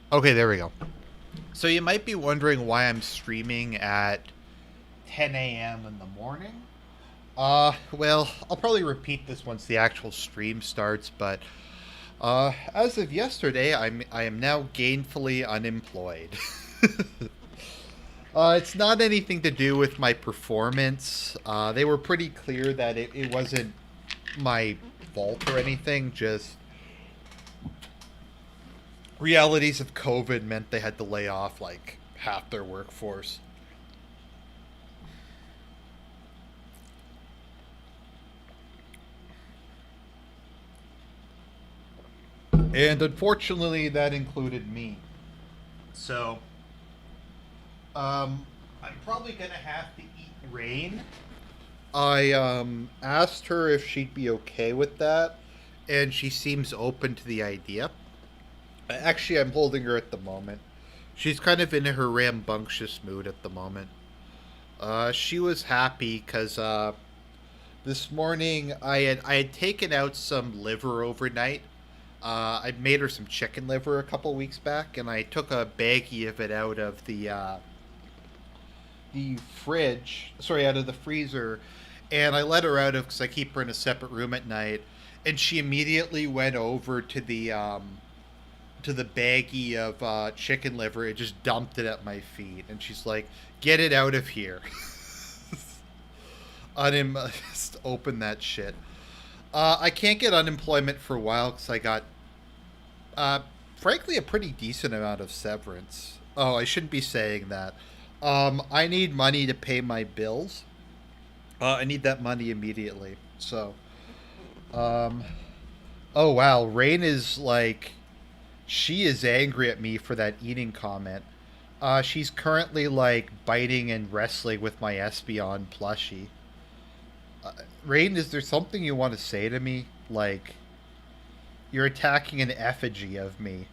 Okay, there we go. So you might be wondering why I'm streaming at 10 a.m. in the morning. Well, I'll probably repeat this once the actual stream starts, but as of yesterday, I am now gainfully unemployed. It's not anything to do with my performance. They were pretty clear that it wasn't my fault or anything. Just realities of COVID meant they had to lay off like half their workforce. And unfortunately, that included me. So, I'm probably gonna have to eat rain. I asked her if she'd be okay with that, and she seems open to the idea. Actually, I'm holding her at the moment. She's kind of in her rambunctious mood at the moment. She was happy because this morning I had taken out some liver overnight. I made her some chicken liver a couple weeks back, and I took a baggie of it out of the fridge, sorry, out of the freezer, and I let her out of because I keep her in a separate room at night, and she immediately went over to the baggie of chicken liver and just dumped it at my feet, and she's like, "Get it out of here." Just open that shit. I can't get unemployment for a while because I got, uh, frankly, a pretty decent amount of severance. Oh, I shouldn't be saying that. I need money to pay my bills. I need that money immediately. So, um, oh wow, Rain is like, she is angry at me for that eating comment. She's currently like biting and wrestling with my Espeon plushie. Rain, is there something you want to say to me? Like, you're attacking an effigy of me.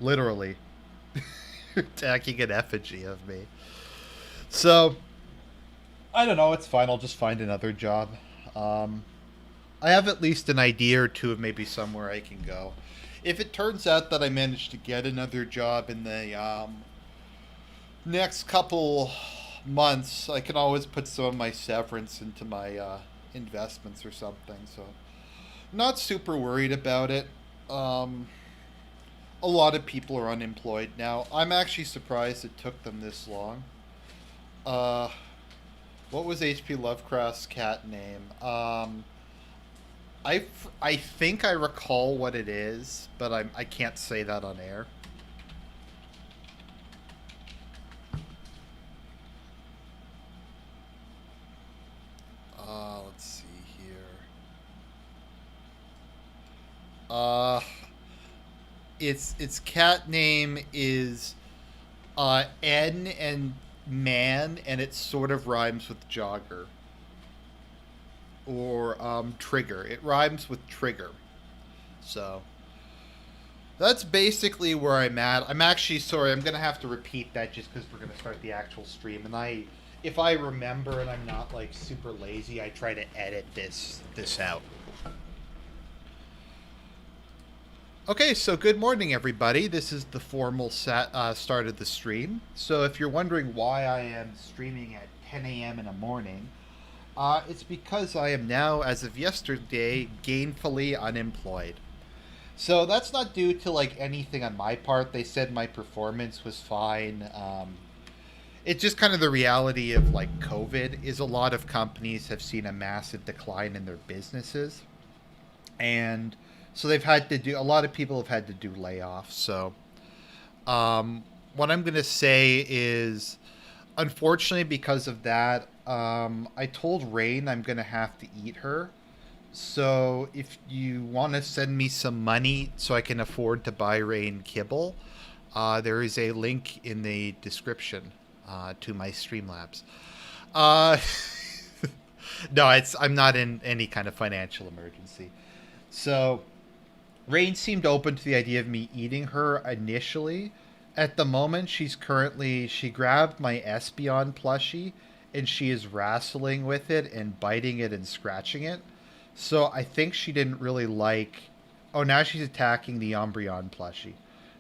Literally. You're attacking an effigy of me. So, I don't know. It's fine. I'll just find another job. Um, I have at least an idea or two of maybe somewhere I can go. If it turns out that I manage to get another job in the next couple months, I can always put some of my severance into my investments or something. So, not super worried about it. Um, a lot of people are unemployed now. I'm actually surprised it took them this long. Uh, what was H.P. Lovecraft's cat name? I think I recall what it is, but I can't say that on air. Let's see here. Uh, its cat name is N and man, and it sort of rhymes with jogger or trigger. It rhymes with trigger. So that's basically where I'm at. I'm actually sorry. I'm gonna have to repeat that just because we're gonna start the actual stream, and if I remember and I'm not like super lazy, I try to edit this out. Okay, so good morning, everybody. This is the formal start of the stream. So if you're wondering why I am streaming at 10 a.m. in the morning, it's because I am now, as of yesterday, gainfully unemployed. So that's not due to like anything on my part. They said my performance was fine. It's just kind of the reality of like COVID is a lot of companies have seen a massive decline in their businesses, and so they've had to do a lot of people have had to do layoffs. So what I'm gonna say is, unfortunately, because of that, I told Rain I'm gonna have to eat her. So if you want to send me some money so I can afford to buy Rain kibble, there is a link in the description to my Streamlabs. Uh, no, I'm not in any kind of financial emergency. So Rain seemed open to the idea of me eating her initially. At the moment, she grabbed my Espeon plushie and she is wrestling with it and biting it and scratching it. So I think she didn't really like. Oh, now she's attacking the Umbreon plushie.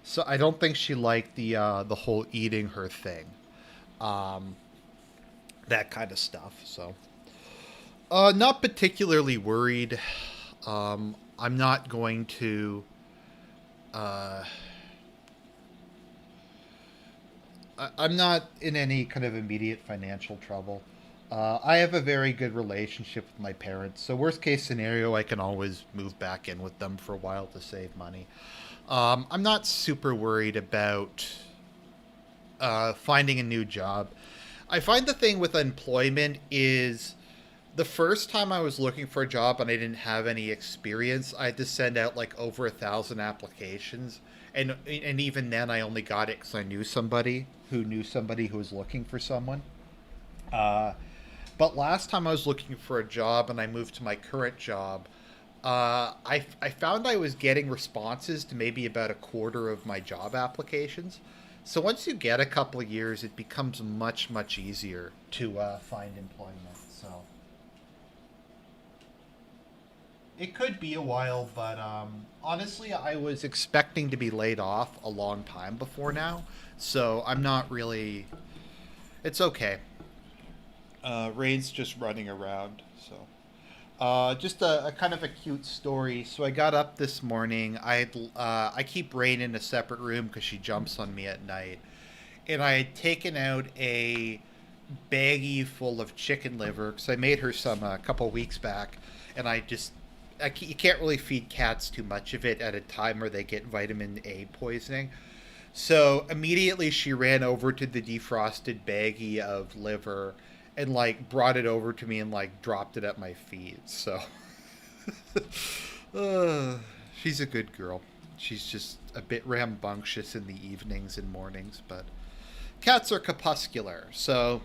So I don't think she liked the whole eating her thing, um, that kind of stuff. So not particularly worried. I'm not going to. Uh, I'm not in any kind of immediate financial trouble. I have a very good relationship with my parents, so worst case scenario, I can always move back in with them for a while to save money. I'm not super worried about finding a new job. I find the thing with employment is the first time I was looking for a job and I didn't have any experience, I had to send out like over 1,000 applications, and even then I only got it because I knew somebody who was looking for someone. Uh, but last time I was looking for a job and I moved to my current job, I found I was getting responses to maybe about a quarter of my job applications. So once you get a couple of years, it becomes much easier to find employment. So it could be a while, but honestly, I was expecting to be laid off a long time before now. So I'm not really. It's okay. Rain's just running around. So just a kind of a cute story. So I got up this morning. I keep Rain in a separate room because she jumps on me at night, and I had taken out a baggie full of chicken liver because I made her some a couple weeks back, and you can't really feed cats too much of it at a time where they get vitamin A poisoning. So immediately she ran over to the defrosted baggie of liver and like brought it over to me and like dropped it at my feet. So uh, she's a good girl. She's just a bit rambunctious in the evenings and mornings, but cats are crepuscular. So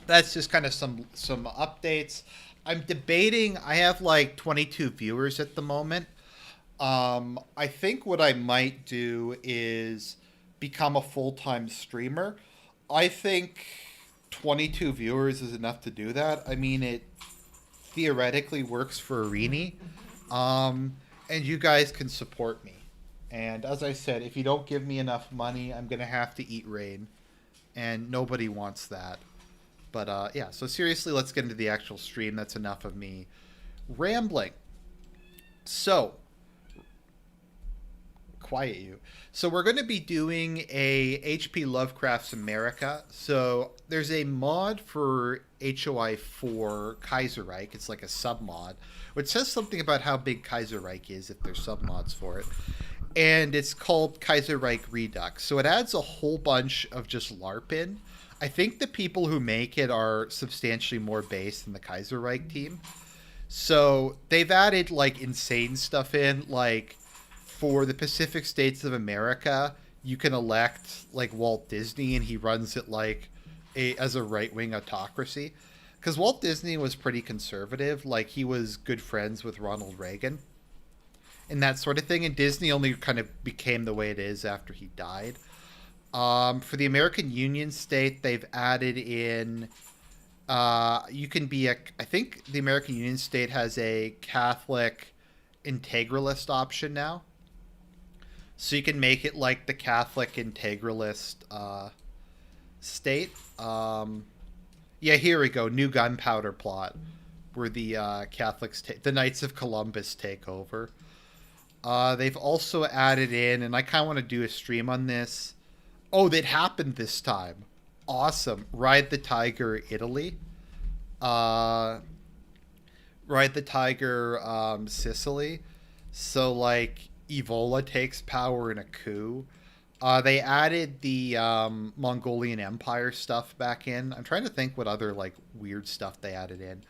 that's just kind of some updates. I'm debating. I have like 22 viewers at the moment. I think what I might do is become a full time streamer. I think 22 viewers is enough to do that. I mean, it theoretically works for Arini, and you guys can support me. And as I said, if you don't give me enough money, I'm gonna have to eat rain, and nobody wants that. But yeah, so seriously, let's get into the actual stream. That's enough of me rambling. So, quiet you. So we're going to be doing a HP Lovecraft's America. So there's a mod for HOI4 Kaiserreich. It's like a sub mod, which says something about how big Kaiserreich is if there's sub mods for it. And it's called Kaiserreich Redux. So it adds a whole bunch of just LARP in. I think the people who make it are substantially more based than the Kaiserreich team. So they've added like insane stuff in, like for the Pacific States of America, you can elect like Walt Disney, and he runs it like as a right wing autocracy. Because Walt Disney was pretty conservative, like he was good friends with Ronald Reagan and that sort of thing. And Disney only kind of became the way it is after he died. For the American Union state, they've added in. You can be a. I think the American Union state has a Catholic integralist option now. So you can make it like the Catholic integralist state. Yeah, here we go. New gunpowder plot, where the the Knights of Columbus take over. They've also added in, and I kind of want to do a stream on this. Oh, that happened this time. Awesome. Ride the Tiger, Italy. Ride the Tiger, Sicily. So, like, Evola takes power in a coup. They added the Mongolian Empire stuff back in. I'm trying to think what other, like, weird stuff they added in.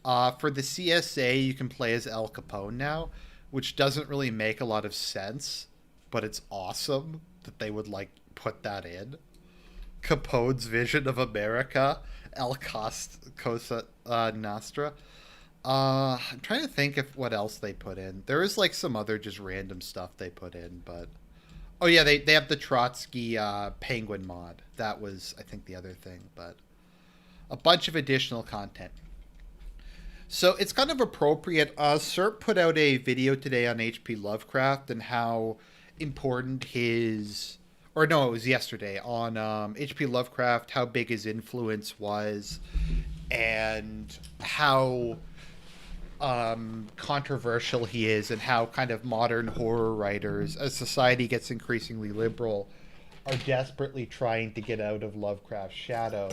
For the CSA, you can play as El Capone now, which doesn't really make a lot of sense, but it's awesome that they would, like, put that in. Capone's vision of America, Cosa Nostra. I'm trying to think of what else they put in. There is like some other just random stuff they put in, but oh yeah, they have the Trotsky Penguin mod. That was I think the other thing, but a bunch of additional content. So it's kind of appropriate. SERP put out a video today on HP Lovecraft and how important his, or no, it was yesterday on H.P. Lovecraft, how big his influence was, and how controversial he is, and how kind of modern horror writers, as society gets increasingly liberal, are desperately trying to get out of Lovecraft's shadow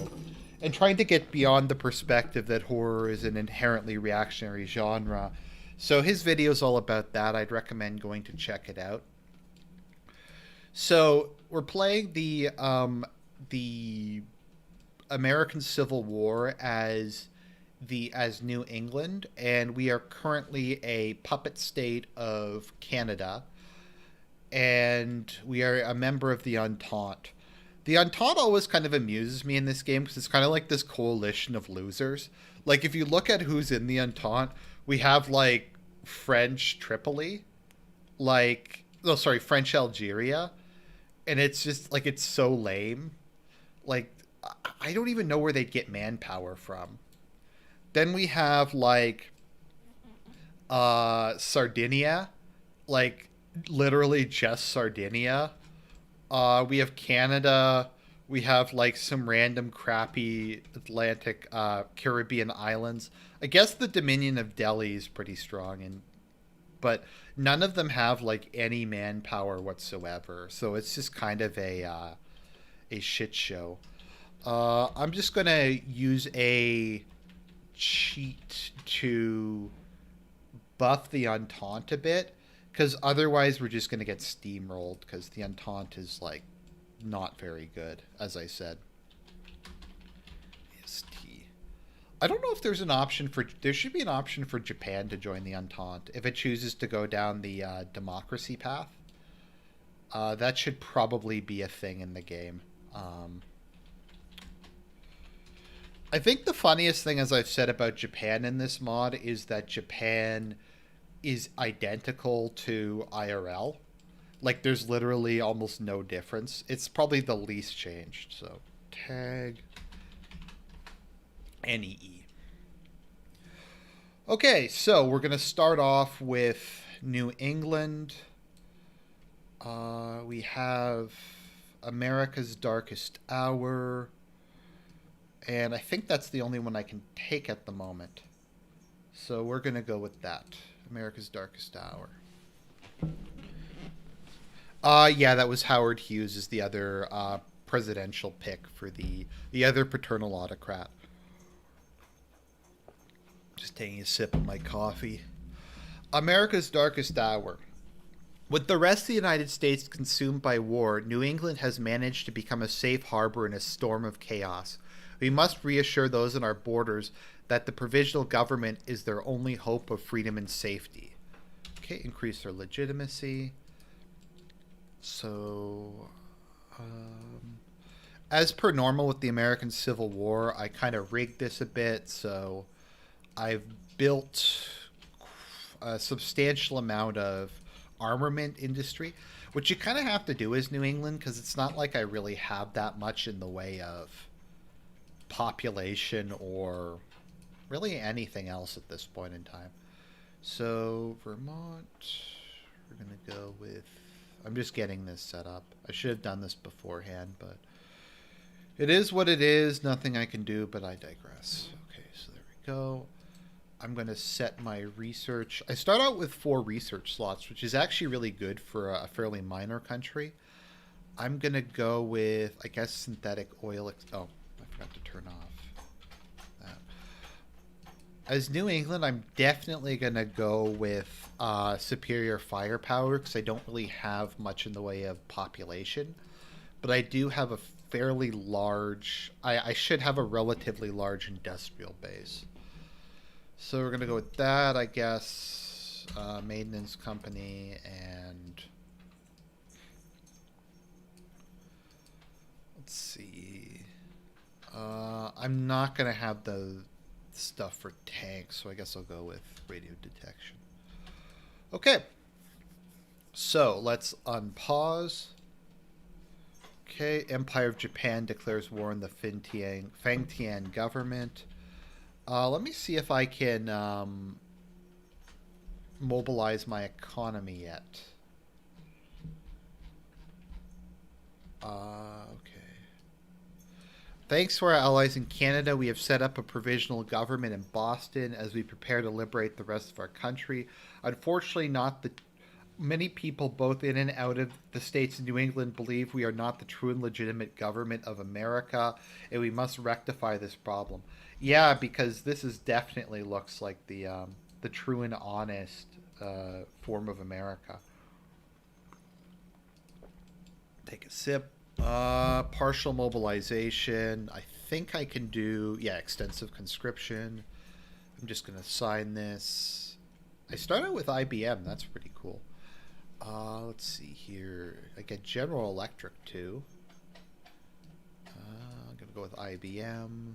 and trying to get beyond the perspective that horror is an inherently reactionary genre. So his video is all about that. I'd recommend going to check it out. So we're playing the American Civil War as New England, and we are currently a puppet state of Canada, and we are a member of the Entente. The Entente always kind of amuses me in this game because it's kind of like this coalition of losers. Like, if you look at who's in the Entente, we have, like, French Tripoli, like, oh, sorry, French Algeria, and it's just, like, it's so lame. Like, I don't even know where they'd get manpower from. Then we have, like, Sardinia, like, literally just Sardinia. We have Canada. We have like some random crappy Atlantic Caribbean islands. I guess the Dominion of Delhi is pretty strong, but none of them have like any manpower whatsoever. So it's just kind of a shit show. I'm just gonna use a cheat to buff the Entente a bit, because otherwise we're just going to get steamrolled, because the Entente is, like, not very good, as I said. ST. I don't know if there's an option for... There should be an option for Japan to join the Entente if it chooses to go down the democracy path. That should probably be a thing in the game. I think the funniest thing, as I've said about Japan in this mod, is that Japan is identical to IRL. Like, there's literally almost no difference. It's probably the least changed. So, tag NEE. Okay, so we're going to start off with New England. We have America's Darkest Hour. And I think that's the only one I can take at the moment. So we're going to go with that. America's Darkest Hour. Yeah, that was Howard Hughes is the other presidential pick for the other paternal autocrat. Just taking a sip of my coffee. America's Darkest Hour. With the rest of the United States consumed by war, New England has managed to become a safe harbor in a storm of chaos. We must reassure those on our borders that the provisional government is their only hope of freedom and safety. Okay, increase their legitimacy. So, as per normal with the American Civil War, I kind of rigged this a bit. So, I've built a substantial amount of armament industry, which you kind of have to do as New England, because it's not like I really have that much in the way of population or really anything else at this point in time. So Vermont, we're going to go with... I'm just getting this set up. I should have done this beforehand, but it is what it is. Nothing I can do, but I digress. Okay, so there we go. I'm going to set my research. I start out with 4 research slots, which is actually really good for a fairly minor country. I'm going to go with, I guess, synthetic oil. Oh, I forgot to turn off that. As New England, I'm definitely going to go with superior firepower, because I don't really have much in the way of population. But I do have a fairly large... I should have a relatively large industrial base. So we're going to go with that, I guess. Maintenance company and... Let's see. I'm not going to have the stuff for tanks, so I guess I'll go with radio detection. Okay. So let's unpause. Okay, Empire of Japan declares war on the Fangtian government. Let me see if I can mobilize my economy yet. Okay. Thanks to our allies in Canada, we have set up a provisional government in Boston as we prepare to liberate the rest of our country. Unfortunately, not the many people, both in and out of the states in New England, believe we are not the true and legitimate government of America, and we must rectify this problem. Yeah, because this is definitely looks like the true and honest form of America. Take a sip. Partial mobilization. I think I can do, yeah, extensive conscription. I'm just going to sign this. I started with IBM. That's pretty cool. Let's see here. I get General Electric too. I'm going to go with IBM.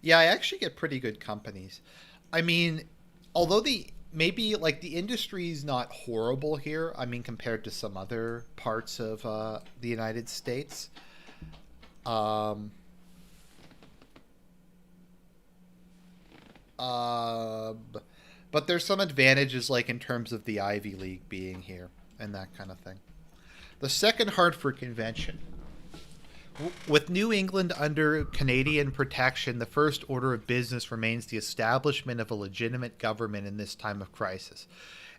Yeah, I actually get pretty good companies. I mean, although the maybe like the industry's not horrible here. I mean, compared to some other parts of the United States. Um, uh, but there's some advantages, like in terms of the Ivy League being here and that kind of thing. The Second Hartford Convention. With New England under Canadian protection, the first order of business remains the establishment of a legitimate government in this time of crisis,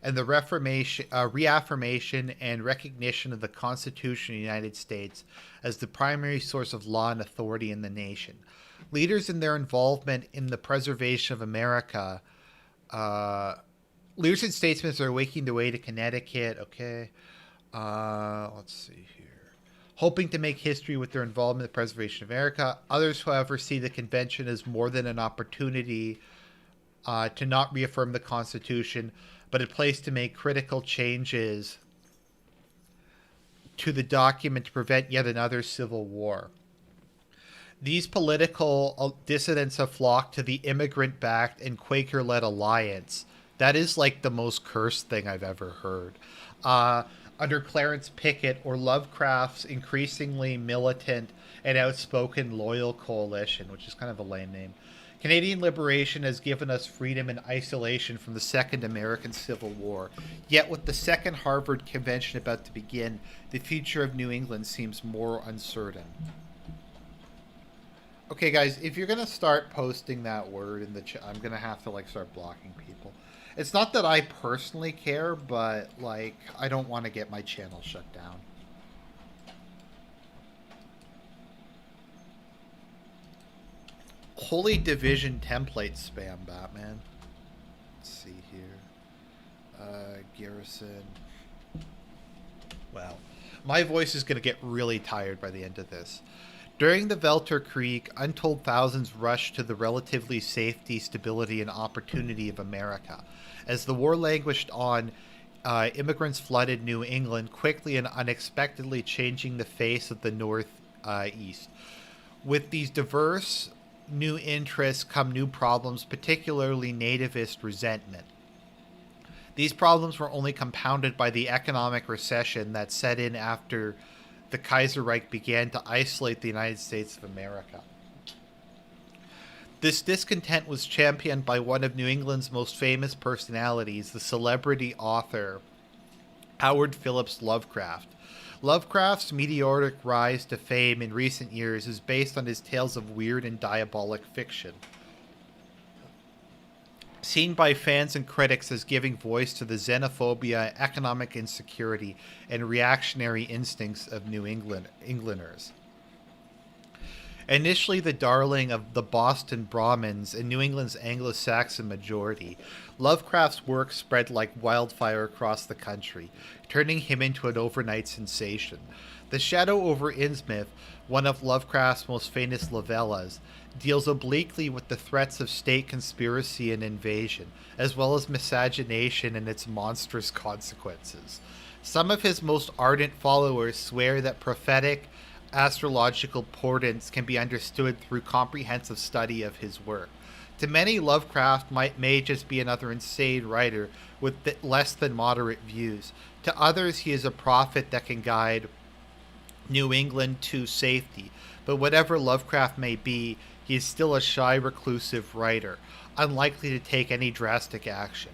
and the reaffirmation and recognition of the Constitution of the United States as the primary source of law and authority in the nation. Leaders in their involvement in the preservation of America, leaders and statesmen are waking their way to Connecticut. Okay, let's see here. Hoping to make history with their involvement in the preservation of America. Others, however, see the convention as more than an opportunity to not reaffirm the Constitution, but a place to make critical changes to the document to prevent yet another civil war. These political dissidents have flocked to the immigrant-backed and Quaker-led alliance. That is like the most cursed thing I've ever heard. Under Clarence Pickett or Lovecraft's increasingly militant and outspoken Loyal Coalition, which is kind of a lame name. Canadian liberation has given us freedom and isolation from the Second American Civil War. Yet with the Second Harvard Convention about to begin, the future of New England seems more uncertain. Okay, guys, if you're gonna start posting that word in the chat, I'm gonna have to like start blocking people. It's not that I personally care, but like I don't want to get my channel shut down. Holy Division template spam, Batman. Let's see here. Garrison. Well, my voice is gonna get really tired by the end of this. During the Welter Krieg, untold thousands rushed to the relatively safety, stability, and opportunity of America. As the war languished on, immigrants flooded New England, quickly and unexpectedly changing the face of the Northeast. With these diverse new interests come new problems, particularly nativist resentment. These problems were only compounded by the economic recession that set in after the Kaiserreich began to isolate the United States of America. This discontent was championed by one of New England's most famous personalities, the celebrity author Howard Phillips Lovecraft. Lovecraft's meteoric rise to fame in recent years is based on his tales of weird and diabolic fiction, seen by fans and critics as giving voice to the xenophobia, economic insecurity, and reactionary instincts of Englanders. Initially the darling of the Boston Brahmins and New England's Anglo-Saxon majority, Lovecraft's work spread like wildfire across the country, turning him into an overnight sensation. The Shadow over Innsmouth, one of Lovecraft's most famous novellas, deals obliquely with the threats of state conspiracy and invasion, as well as miscegenation and its monstrous consequences. Some of his most ardent followers swear that prophetic astrological portents can be understood through comprehensive study of his work. To many, Lovecraft may just be another insane writer with less than moderate views. To others, he is a prophet that can guide New England to safety. But whatever Lovecraft may be, he is still a shy, reclusive writer, unlikely to take any drastic action.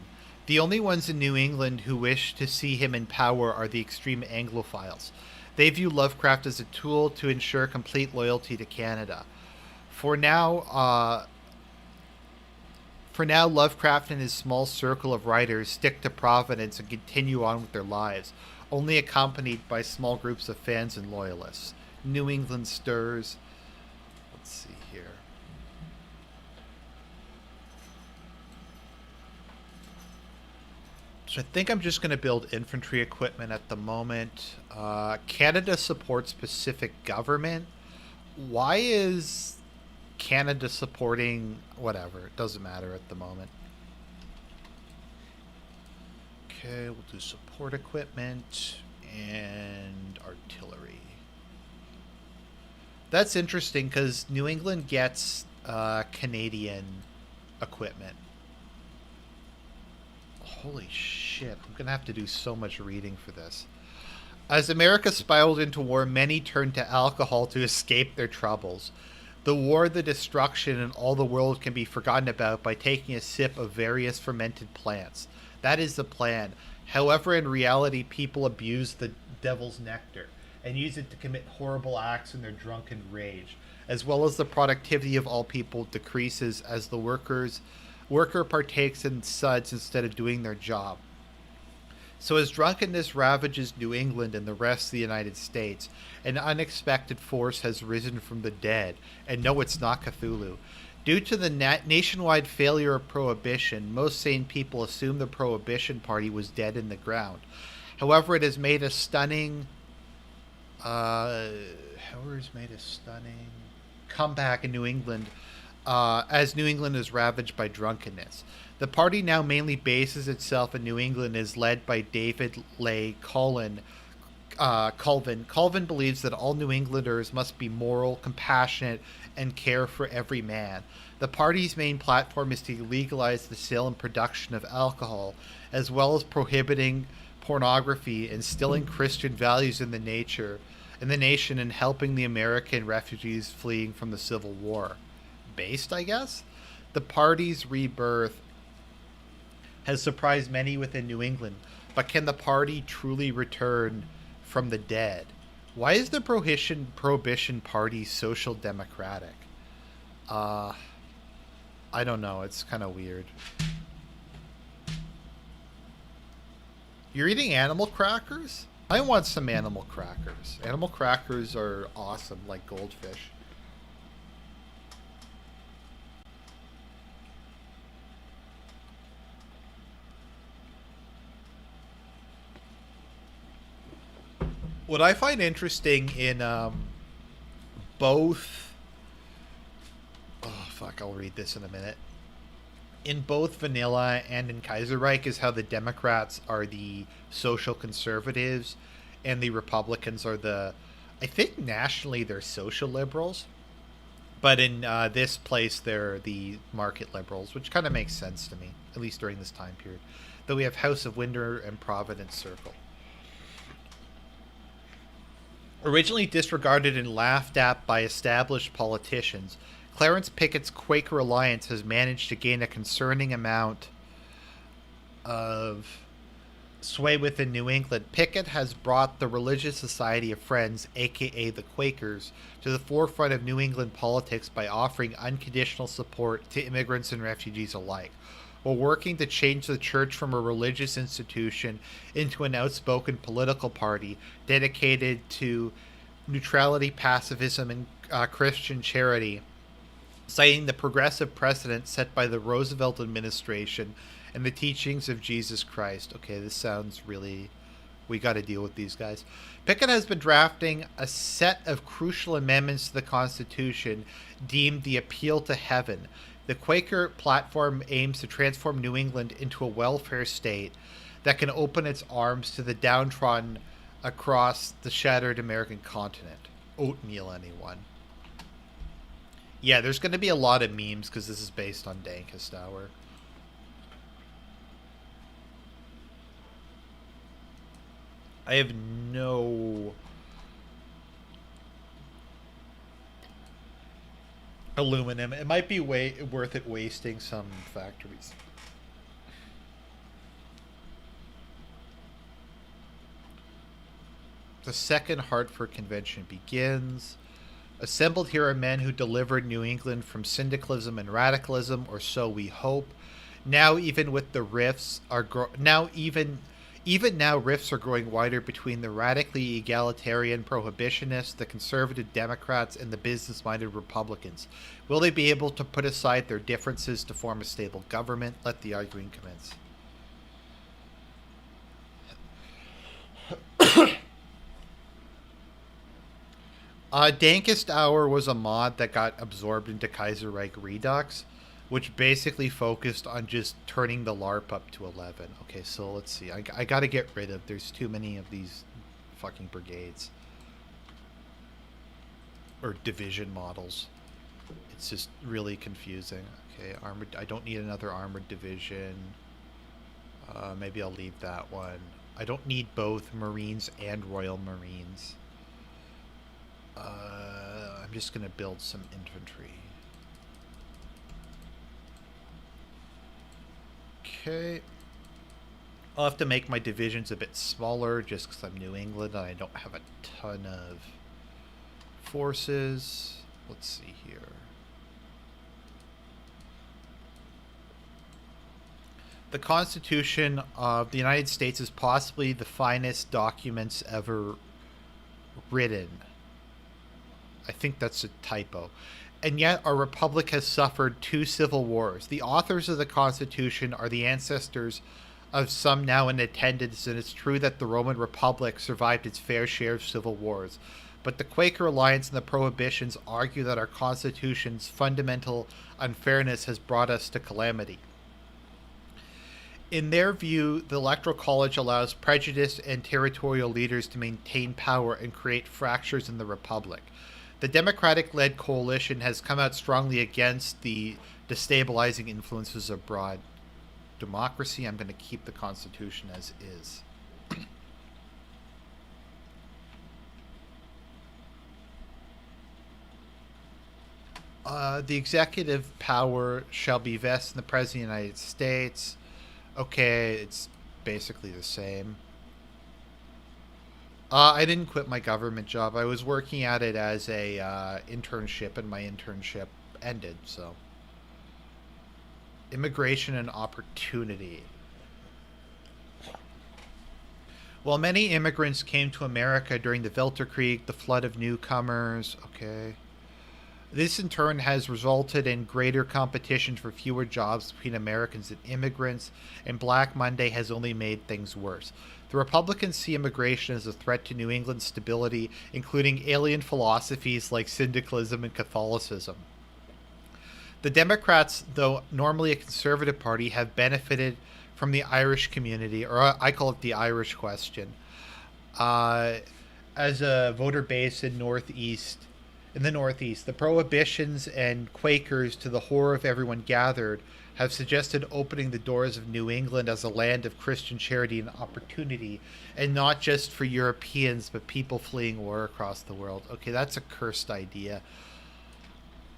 The only ones in New England who wish to see him in power are the extreme Anglophiles. They view Lovecraft as a tool to ensure complete loyalty to Canada. For now, uh, for now, Lovecraft and his small circle of writers stick to Providence and continue on with their lives, only accompanied by small groups of fans and loyalists. New England stirs. Let's see here. So I think I'm just going to build infantry equipment at the moment. Canada supports Pacific government. Why is Canada supporting whatever? It doesn't matter at the moment. Okay, we'll do support equipment and artillery. That's interesting because New England gets Canadian equipment. Holy shit, I'm gonna have to do so much reading for this. As America spiraled into war, many turned to alcohol to escape their troubles. The war, the destruction, and all the world can be forgotten about by taking a sip of various fermented plants. That is the plan. However, in reality, people abuse the devil's nectar and use it to commit horrible acts in their drunken rage, as well as the productivity of all people decreases as the worker partakes in suds instead of doing their job. So as drunkenness ravages New England and the rest of the United States, an unexpected force has risen from the dead, and no, it's not Cthulhu. Due to the nationwide failure of Prohibition, most sane people assume the Prohibition Party was dead in the ground. However, it has made a stunning comeback in New England, as New England is ravaged by drunkenness. The party now mainly bases itself in New England and is led by David Leigh Colvin. Colvin believes that all New Englanders must be moral, compassionate, and care for every man. The party's main platform is to legalize the sale and production of alcohol, as well as prohibiting pornography, instilling Christian values in the nation, and helping the American refugees fleeing from the Civil War. Based, I guess? The party's rebirth has surprised many within New England, but can the party truly return from the dead? Why is the Prohibition Party social democratic? I don't know. It's kind of weird. You're eating animal crackers? I want some animal crackers. Animal crackers are awesome, like goldfish. What I find interesting in both. Oh, fuck, I'll read this in a minute. In both Vanilla and in Kaiserreich is how the Democrats are the social conservatives and the Republicans are the. I think nationally they're social liberals. But in this place, they're the market liberals, which kind of makes sense to me, at least during this time period. Though we have House of Winter and Providence Circle. Originally disregarded and laughed at by established politicians, Clarence Pickett's Quaker Alliance has managed to gain a concerning amount of sway within New England. Pickett has brought the Religious Society of Friends, aka the Quakers, to the forefront of New England politics by offering unconditional support to immigrants and refugees alike, while working to change the church from a religious institution into an outspoken political party dedicated to neutrality, pacifism, and Christian charity, citing the progressive precedent set by the Roosevelt administration and the teachings of Jesus Christ. Okay, this sounds really. We got to deal with these guys. Pickett has been drafting a set of crucial amendments to the Constitution deemed the Appeal to Heaven. The Quaker platform aims to transform New England into a welfare state that can open its arms to the downtrodden across the shattered American continent. Oatmeal, anyone? Yeah, there's going to be a lot of memes because this is based on Dankest Hour. I have no aluminum. It might be worth it wasting some factories. The Second Hartford Convention begins. Assembled here are men who delivered New England from syndicalism and radicalism, or so we hope. Now, even with the rifts are even now rifts are growing wider between the radically egalitarian prohibitionists, the conservative Democrats, and the business-minded Republicans. Will they be able to put aside their differences to form a stable government? Let the arguing commence. Dankest Hour was a mod that got absorbed into Kaiserreich Redux, which basically focused on just turning the LARP up to 11. Okay, so let's see. I gotta get rid of... There's too many of these fucking brigades. Or division models. It's just really confusing. Okay, armored... I don't need another armored division. Maybe I'll leave that one. I don't need both Marines and Royal Marines. I'm just gonna build some infantry. Okay. I'll have to make my divisions a bit smaller just because I'm New England and I don't have a ton of forces. Let's see here. The Constitution of the United States is possibly the finest documents ever written. I think that's a typo. And yet our republic has suffered 2 civil wars. The authors of the Constitution are the ancestors of some now in attendance, and it's true that the Roman Republic survived its fair share of civil wars. But the Quaker Alliance and the Prohibitions argue that our Constitution's fundamental unfairness has brought us to calamity. In their view, the Electoral College allows prejudiced and territorial leaders to maintain power and create fractures in the Republic. The Democratic-led coalition has come out strongly against the destabilizing influences of broad democracy. I'm going to keep the Constitution as is. The executive power shall be vested in the President of the United States. Okay, it's basically the same. I didn't quit my government job. I was working at it as a internship, and my internship ended, so. Immigration and opportunity. While many immigrants came to America during the Weltkrieg, the flood of newcomers, okay. This in turn has resulted in greater competition for fewer jobs between Americans and immigrants, and Black Monday has only made things worse. The Republicans see immigration as a threat to New England's stability, including alien philosophies like syndicalism and Catholicism. The Democrats, though normally a conservative party, have benefited from the Irish community, or I call it the Irish question, as a voter base in the Northeast. The Prohibitions and Quakers, to the horror of everyone gathered, have suggested opening the doors of New England as a land of Christian charity and opportunity, and not just for Europeans, but people fleeing war across the world. Okay, that's a cursed idea.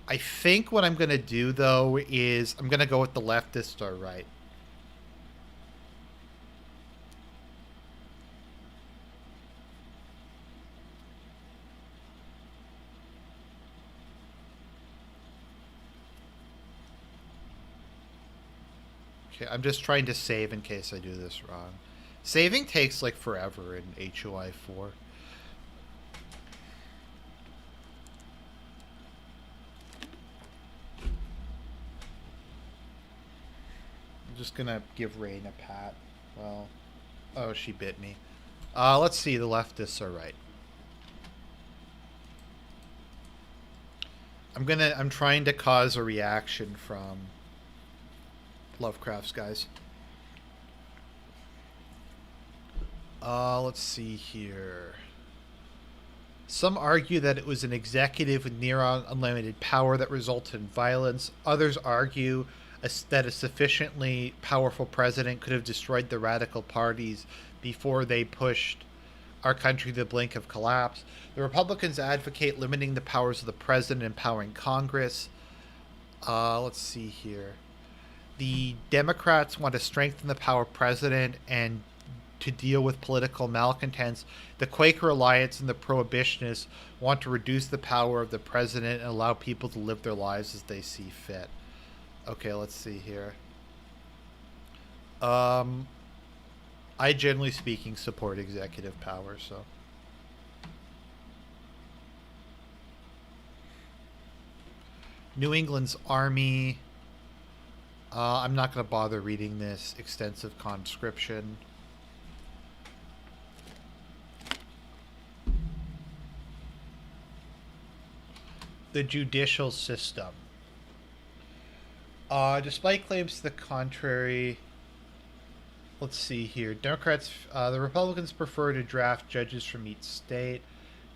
I think what I'm going to do, though, is I'm going to go with the leftists are right. Okay, I'm just trying to save in case I do this wrong. Saving takes like forever in HOI4. I'm just gonna give Rain a pat. Well, oh, she bit me. Let's see, the leftists are right. I'm trying to cause a reaction from Lovecraft's guys. Let's see here. Some argue that it was an executive with near unlimited power that resulted in violence. Others argue that a sufficiently powerful president could have destroyed the radical parties before they pushed our country to the brink of collapse. The Republicans advocate limiting the powers of the president and empowering Congress. Let's see here. The Democrats want to strengthen the power of president and to deal with political malcontents, the Quaker Alliance and the Prohibitionists want to reduce the power of the president and allow people to live their lives as they see fit. Okay, let's see here. I generally speaking support executive power, so. New England's army. I'm not going to bother reading this extensive conscription. The judicial system. Despite claims to the contrary, let's see here. The Republicans prefer to draft judges from each state.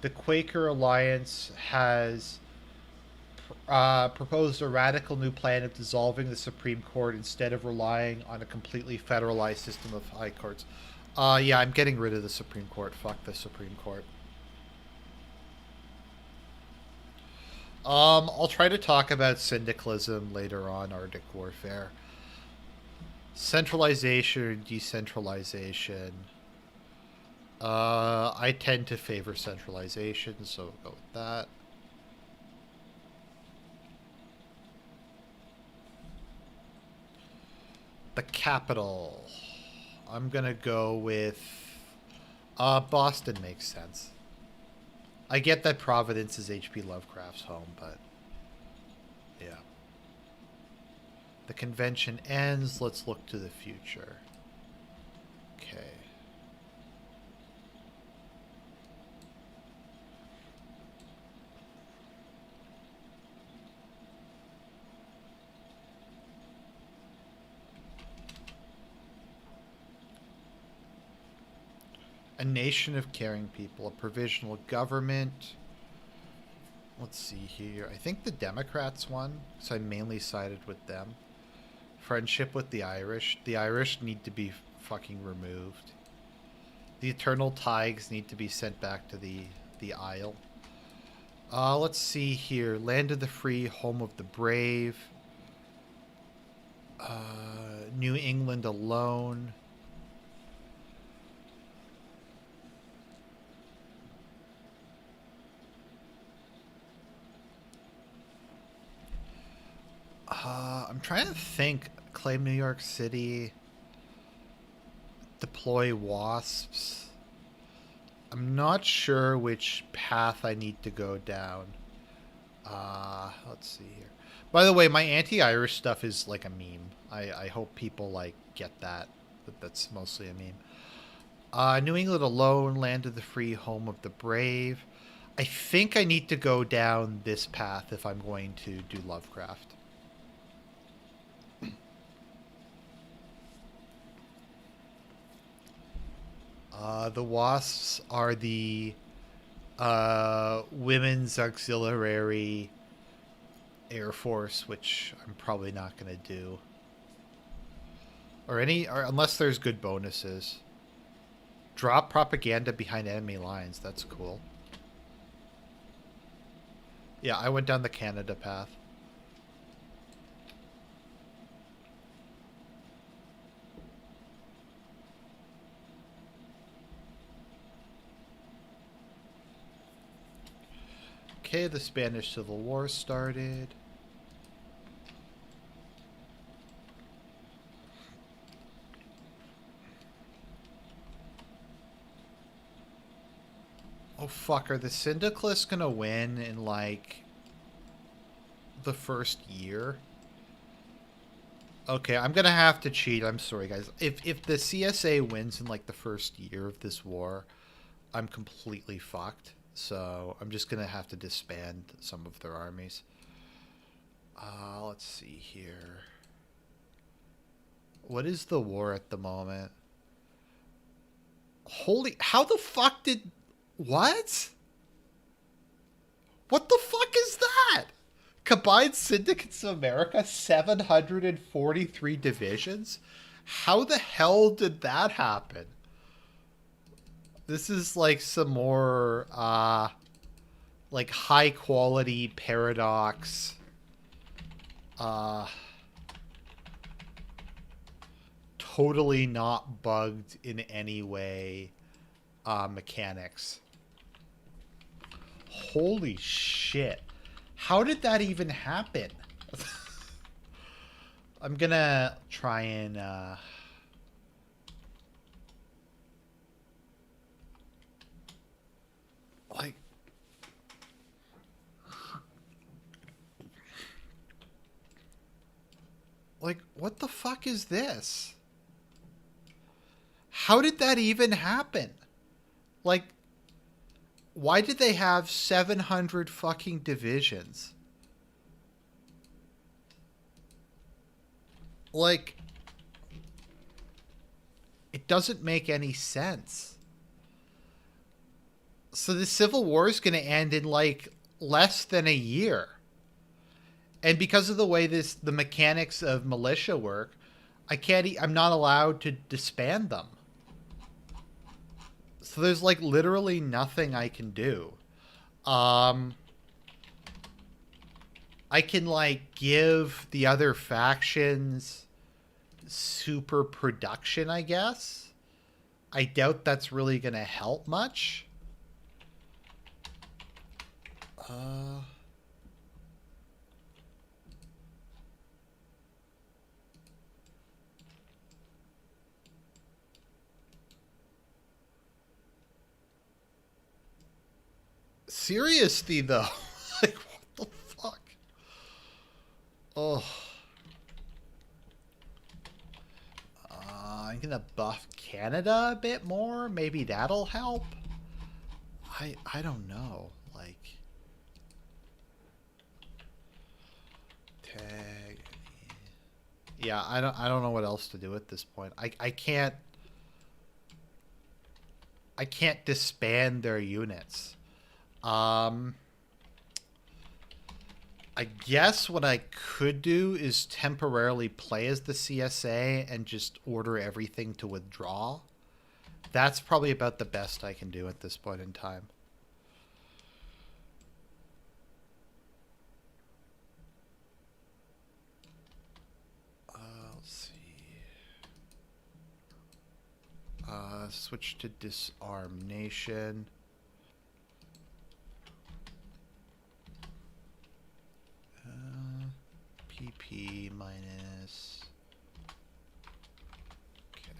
The Quaker Alliance has proposed a radical new plan of dissolving the Supreme Court instead of relying on a completely federalized system of high courts. Yeah, I'm getting rid of the Supreme Court. Fuck the Supreme Court. I'll try to talk about syndicalism later on, Arctic warfare. Centralization or decentralization. I tend to favor centralization, so we'll go with that. The capital. I'm gonna go with Boston makes sense. I get that Providence is H.P. Lovecraft's home, but yeah. The convention ends. Let's look to the future. Okay. A nation of caring people, a provisional government. Let's see here. I think the Democrats won, so I mainly sided with them. Friendship with the Irish. The Irish need to be fucking removed. The Eternal Tigers need to be sent back to the Isle. Let's see here. Land of the free, home of the brave. New England alone. I'm trying to think. Claim New York City. Deploy wasps. I'm not sure which path I need to go down. Let's see here. By the way, my anti-Irish stuff is like a meme. I hope people like get that. But that's mostly a meme. New England alone, land of the free, home of the brave. I think I need to go down this path if I'm going to do Lovecraft. The wasps are the women's auxiliary air force, which I'm probably not going to do. Or unless there's good bonuses. Drop propaganda behind enemy lines. That's cool. Yeah, I went down the Canada path. Okay, the Spanish Civil War started. Oh fuck, are the Syndicalists gonna win in like the first year? Okay, I'm gonna have to cheat. I'm sorry guys. If the CSA wins in like the first year of this war, I'm completely fucked. So I'm just gonna have to disband some of their armies. Let's see here. What is the war at the moment? Holy, how the fuck did, what? What the fuck is that? Combined Syndicates of America, 743 divisions? How the hell did that happen? This is like some more, like high quality paradox, totally not bugged in any way mechanics. Holy shit. How did that even happen? I'm gonna try and like what the fuck is this? How did that even happen? Like, why did they have 700 fucking divisions? Like, it doesn't make any sense. So the Civil War is going to end in like less than a year. And because of the way the mechanics of militia work, I'm not allowed to disband them. So there's like literally nothing I can do. I can like give the other factions super production, I guess. I doubt that's really going to help much. Seriously, though. Like, what the fuck? Oh. I'm gonna buff Canada a bit more. Maybe that'll help. I don't know. Like, tag. Yeah, I don't know what else to do at this point. I can't disband their units. I guess what I could do is temporarily play as the CSA and just order everything to withdraw. That's probably about the best I can do at this point in time. Let's see. Switch to disarm nation. PP minus. Okay.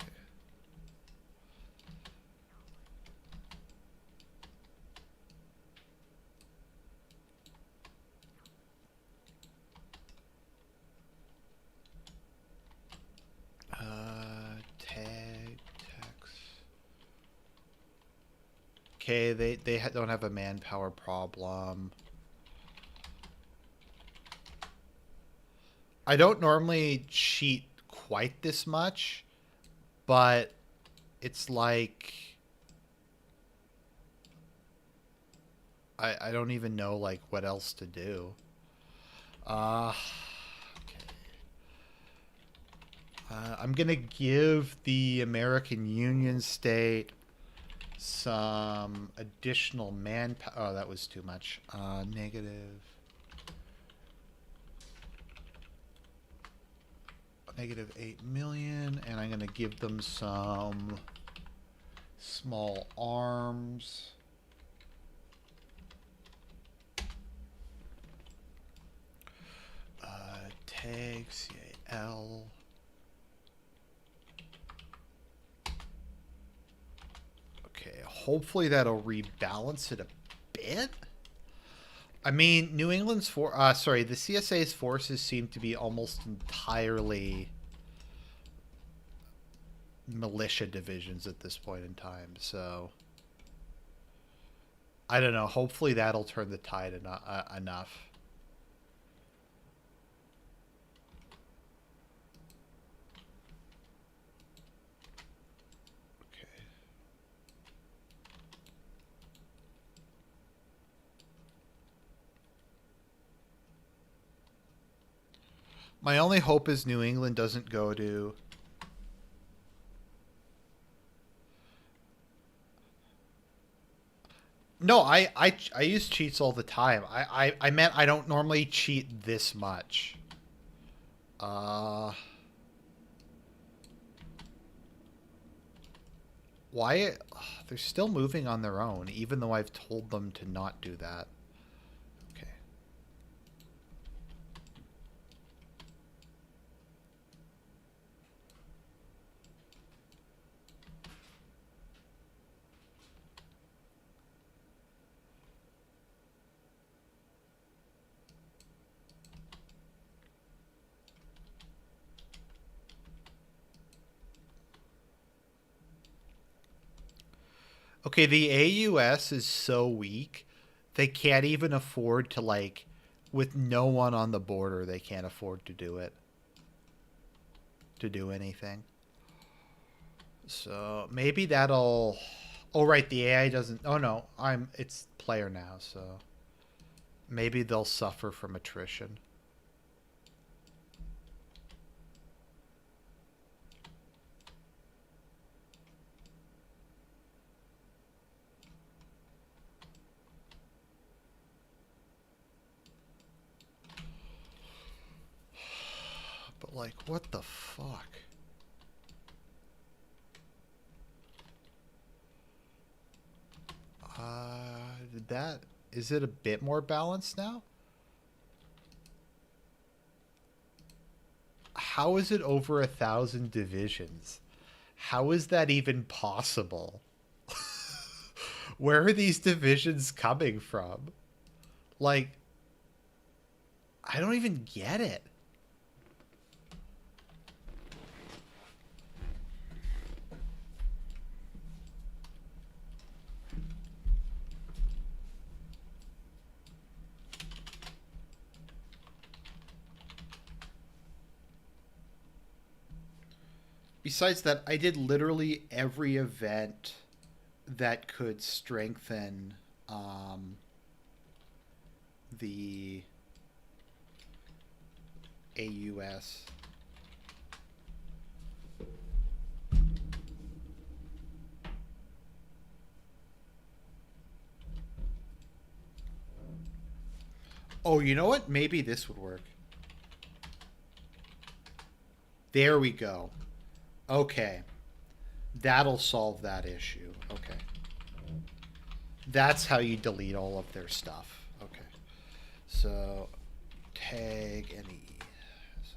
Tag text. Okay, they don't have a manpower problem. I don't normally cheat quite this much, but it's like I don't even know like what else to do. Okay. I'm gonna give the American Union state some additional manpower. Oh, that was too much. Negative 8 million, and I'm gonna give them some small arms. Tag CAL. Okay, hopefully that'll rebalance it a bit. I mean, New England's the CSA's forces seem to be almost entirely militia divisions at this point in time, so I don't know. Hopefully that'll turn the tide enough. My only hope is New England doesn't go to... No, I use cheats all the time. I meant I don't normally cheat this much. Why? Ugh, they're still moving on their own, even though I've told them to not do that. Okay. Okay, the AUS is so weak, they can't even afford to, like, with no one on the border, they can't afford to do it, to do anything. So maybe that'll. Oh, right, the AI doesn't. Oh no, It's player now, so maybe they'll suffer from attrition. But like, what the fuck? Did that? Is it a bit more balanced now? How is it over 1,000 divisions? How is that even possible? Where are these divisions coming from? Like, I don't even get it. Besides that, I did literally every event that could strengthen the AUS. Oh, you know what? Maybe this would work. There we go. Okay. That'll solve that issue. Okay. That's how you delete all of their stuff. Okay. So, tag any. So.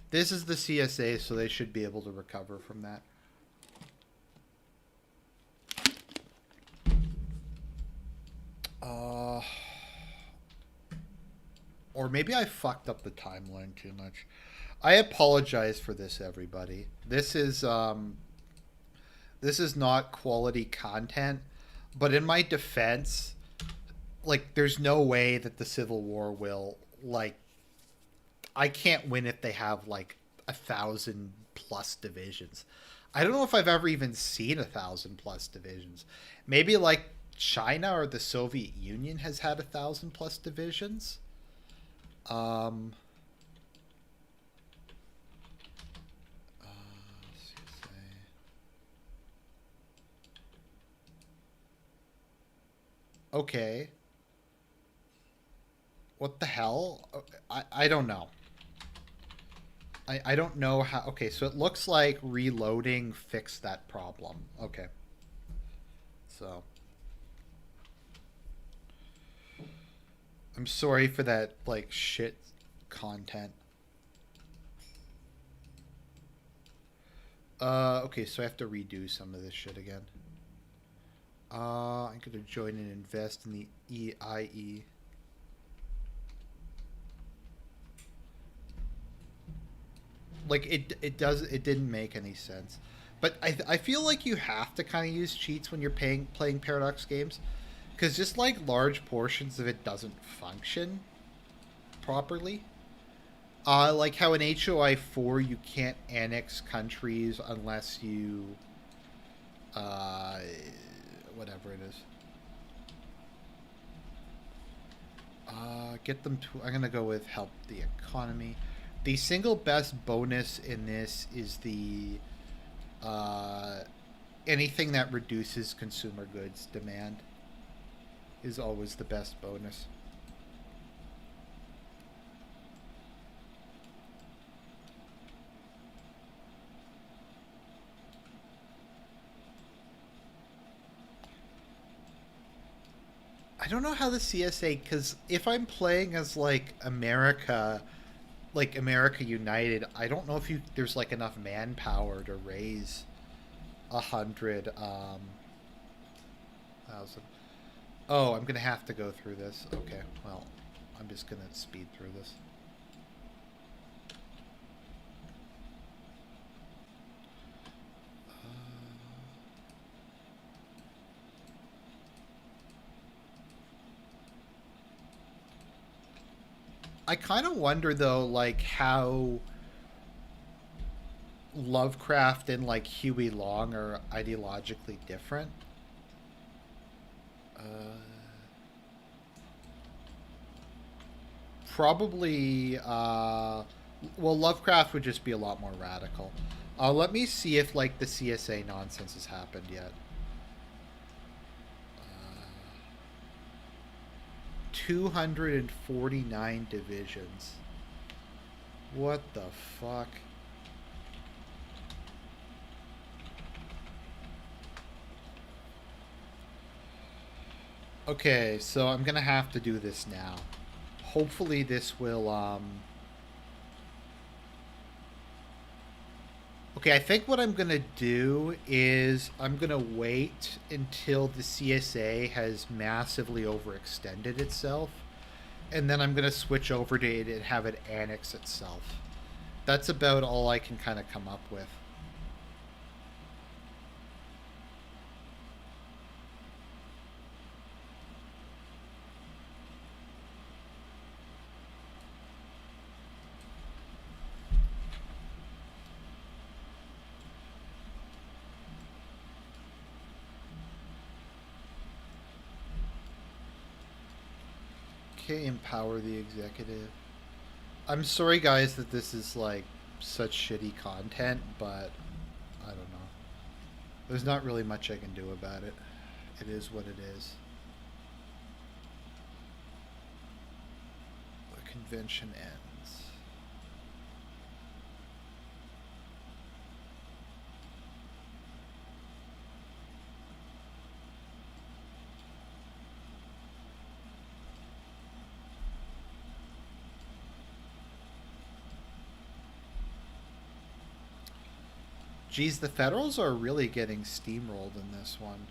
This is the CSA, so they should be able to recover from that. Or maybe I fucked up the timeline too much. I apologize for this, everybody. This is not quality content, but in my defense, like, there's no way that the Civil War will, like, I can't win if they have like 1,000+ divisions. I don't know if I've ever even seen 1,000+ divisions. Maybe like China or the Soviet Union has had 1,000+ divisions. Um, okay. What the hell? I don't know. I don't know how. Okay, so it looks like reloading fixed that problem. Okay. So. I'm sorry for that, like, shit content. Okay, so I have to redo some of this shit again. I'm gonna join and invest in the EIE. Like, it didn't make any sense. But I feel like you have to kind of use cheats when you're playing Paradox games, because just like large portions of it doesn't function properly. Like how in HOI4 you can't annex countries unless you, uh, whatever it is. Get them to. I'm gonna go with help the economy. The single best bonus in this is the uh, anything that reduces consumer goods demand is always the best bonus. I don't know how the CSA, because if I'm playing as like America United, I don't know if there's like enough manpower to raise 100 thousand. Oh, I'm gonna have to go through this. Okay, well, I'm just gonna speed through this. I kind of wonder though, like how Lovecraft and like Huey Long are ideologically different. Probably, well, Lovecraft would just be a lot more radical. Let me see if like the CSA nonsense has happened yet. 249 divisions. What the fuck? Okay, so I'm gonna have to do this now. Hopefully this will, Okay, I think what I'm gonna do is I'm gonna wait until the CSA has massively overextended itself, and then I'm gonna switch over to it and have it annex itself. That's about all I can kind of come up with. Okay, empower the executive. I'm sorry, guys, that this is like such shitty content, but I don't know. There's not really much I can do about it. It is what it is. The convention ends. Geez, the Federals are really getting steamrolled in this one.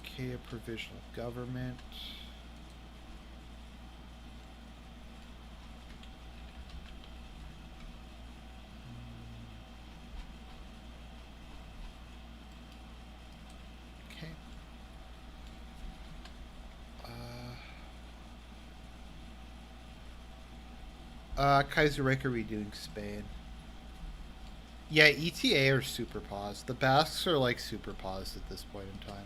Okay, a provisional government. Okay. Kaiserreich are redoing Spain. Yeah, ETA are super paused. The Basques are like super paused at this point in time.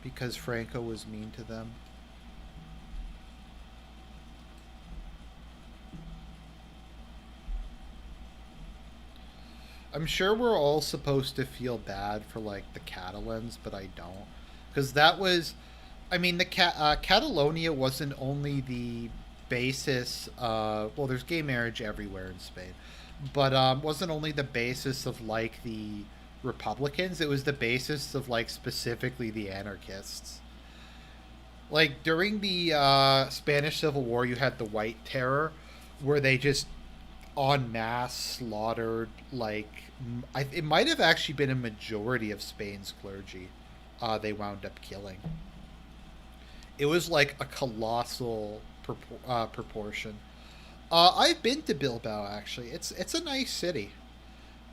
Because Franco was mean to them. I'm sure we're all supposed to feel bad for like the Catalans, but I don't. Because that was, I mean, Catalonia wasn't only the basis. Well, there's gay marriage everywhere in Spain, but wasn't only the basis of like the Republicans. It was the basis of like specifically the anarchists. Like during the Spanish Civil War, you had the White Terror, where they just en masse slaughtered like it might have actually been a majority of Spain's clergy. They wound up killing. It was like a colossal proportion. I've been to Bilbao actually. It's a nice city.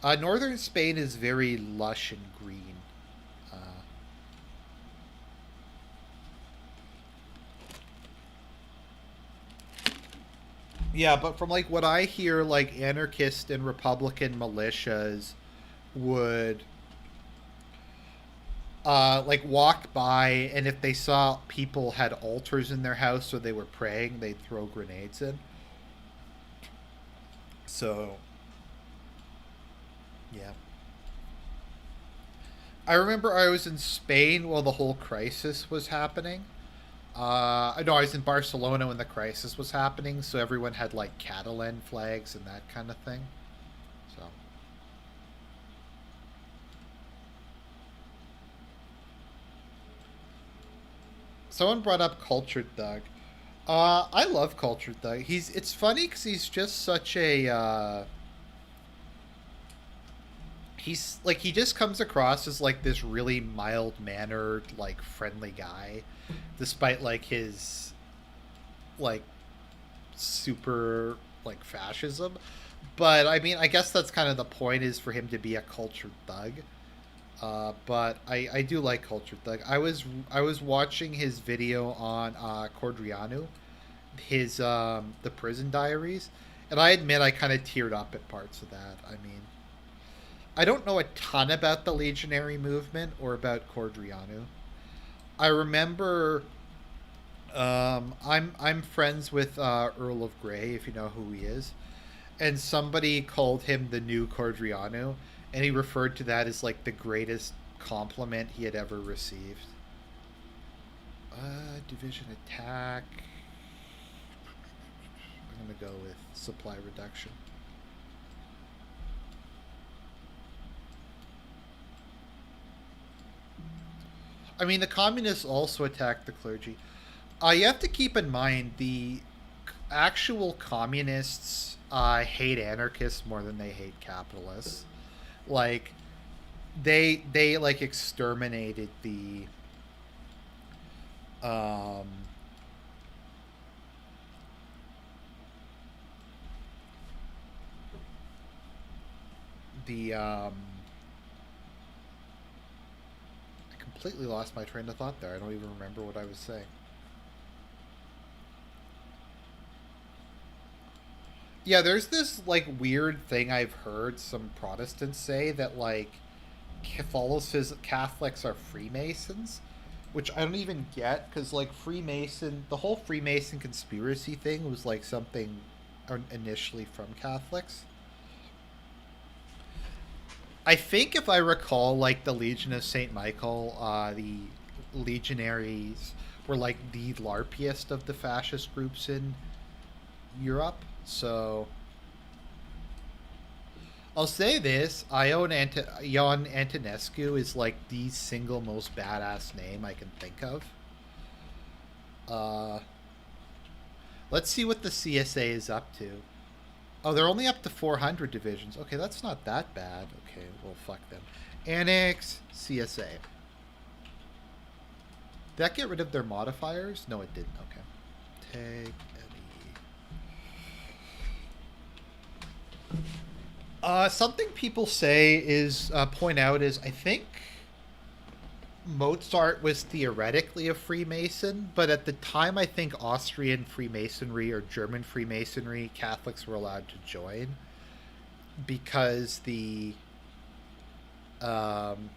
Northern Spain is very lush and green. Yeah, but from like what I hear, like anarchist and Republican militias would like walk by, and if they saw people had altars in their house or they were praying, they'd throw grenades in. So yeah, I remember I was in Spain while the whole crisis was happening. I know I was in Barcelona when the crisis was happening, so everyone had like Catalan flags and that kind of thing. So Someone brought up Cultured Thug. I love Cultured Thug. It's funny because he's just such a he's like he just comes across as like this really mild mannered, like friendly guy, despite like his like super like fascism. But I mean, I guess that's kind of the point, is for him to be a cultured thug. But I do like Cultured Thug. I was watching his video on Cordrianu, his the prison diaries, and I admit I kind of teared up at parts of that. I mean, I don't know a ton about the Legionary movement or about Cordrianu. I remember I'm friends with Earl of Grey, if you know who he is, and somebody called him the new Cordrianu, and he referred to that as like the greatest compliment he had ever received. Division attack. I'm gonna go with supply reduction. I mean, the communists also attacked the clergy. You have to keep in mind the actual communists hate anarchists more than they hate capitalists. Like they like exterminated um the I completely lost my train of thought there. I don't even remember what I was saying. Yeah, there's this like weird thing I've heard some Protestants say, that like Catholics are Freemasons, which I don't even get, because like the whole Freemason conspiracy thing was like something initially from Catholics. I think if I recall, like the Legion of Saint Michael, the legionaries were like the larpiest of the fascist groups in Europe. So I'll say this: Ion Antonescu is like the single most badass name I can think of. Uh, let's see what the CSA is up to. Oh, they're only up to 400 divisions. Okay, that's not that bad. Okay, well, fuck them. Annex CSA. Did that get rid of their modifiers? No, it didn't. Okay. Take any. Something people say is point out is, I think Mozart was theoretically a Freemason, but at the time, I think Austrian Freemasonry or German Freemasonry, Catholics were allowed to join, because um,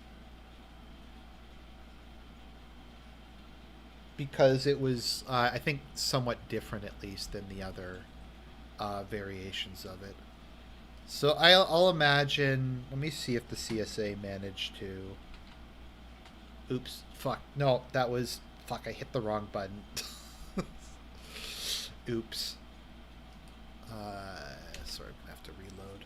because it was, I think, somewhat different, at least, than the other variations of it. So I'll imagine. Let me see if the CSA managed to. Oops. Fuck. No, that was. Fuck, I hit the wrong button. Oops. Sorry, I'm gonna have to reload.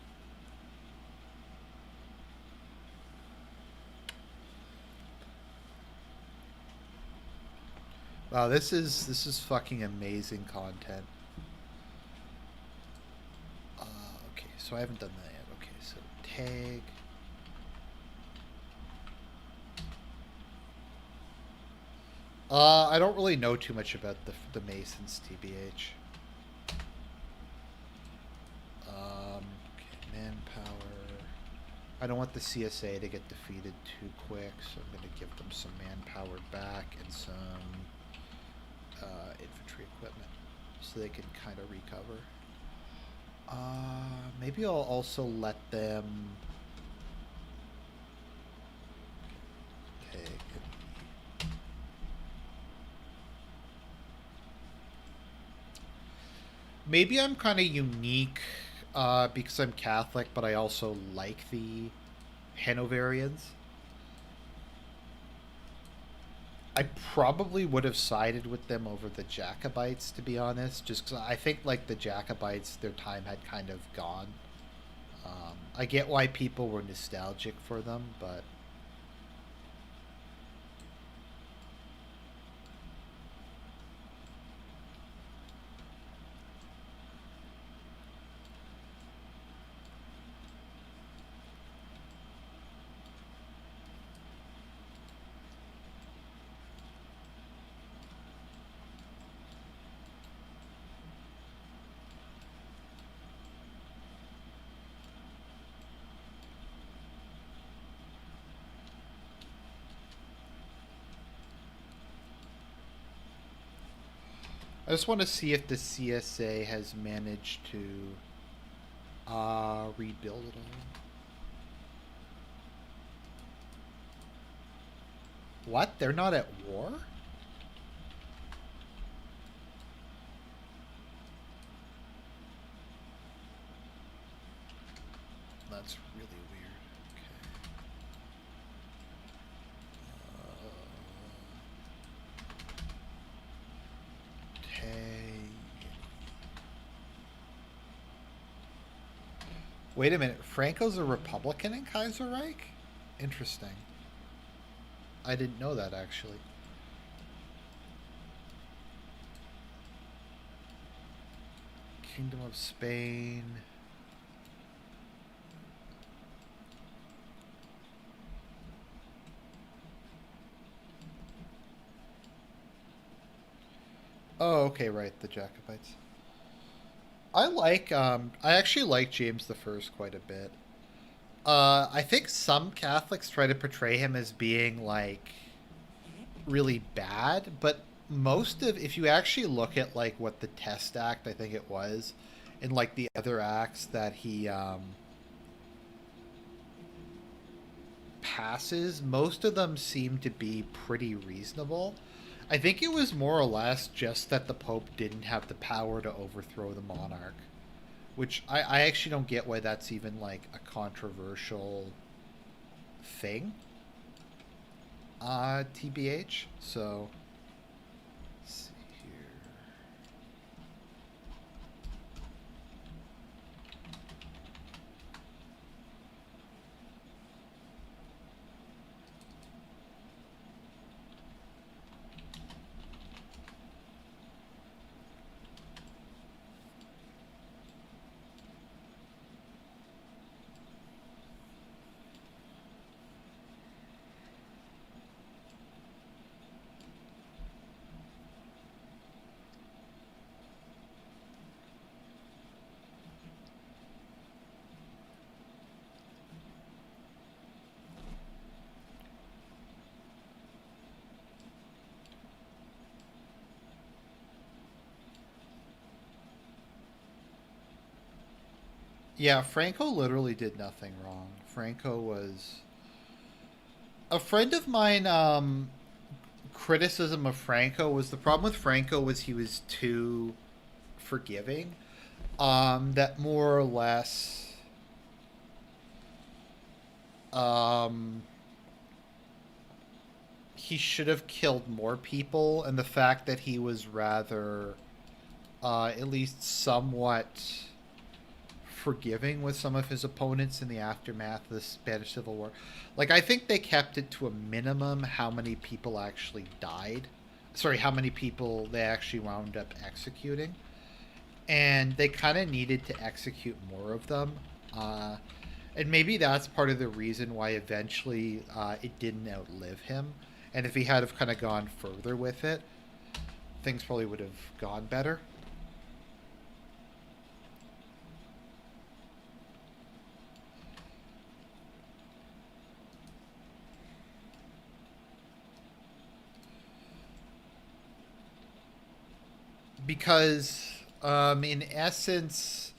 Wow, this is fucking amazing content. Okay, so I haven't done that yet. Okay, so tag. I don't really know too much about the Masons, tbh. Okay, manpower. I don't want the CSA to get defeated too quick, so I'm going to give them some manpower back and some infantry equipment, so they can kind of recover. Maybe I'll also let them take. Maybe I'm kind of unique because I'm Catholic, but I also like the Hanoverians. I probably would have sided with them over the Jacobites, to be honest, just because I think like the Jacobites, their time had kind of gone. I get why people were nostalgic for them, but I just want to see if the CSA has managed to rebuild it all. What? They're not at war? That's really weird. Okay. Wait a minute. Franco's a Republican in Kaiserreich? Interesting. I didn't know that actually. Kingdom of Spain. Oh, okay, right, the Jacobites. I actually like James the First quite a bit. I think some Catholics try to portray him as being like really bad, but most of if you actually look at like what the Test Act, I think it was, and like the other acts that he passes, most of them seem to be pretty reasonable. I think it was more or less just that the Pope didn't have the power to overthrow the monarch, which I actually don't get why that's even like a controversial thing. TBH. So, let's see here. Yeah, Franco literally did nothing wrong. Franco was a friend of mine. Criticism of Franco was the problem with Franco was he was too forgiving. That more or less. Um, he should have killed more people, and the fact that he was rather, at least somewhat forgiving with some of his opponents in the aftermath of the Spanish Civil War. Like, I think they kept it to a minimum how many people actually died. Sorry, how many people they actually wound up executing. And they kind of needed to execute more of them. Uh, and maybe that's part of the reason why eventually it didn't outlive him. And if he had have kind of gone further with it, things probably would have gone better. Because in essence,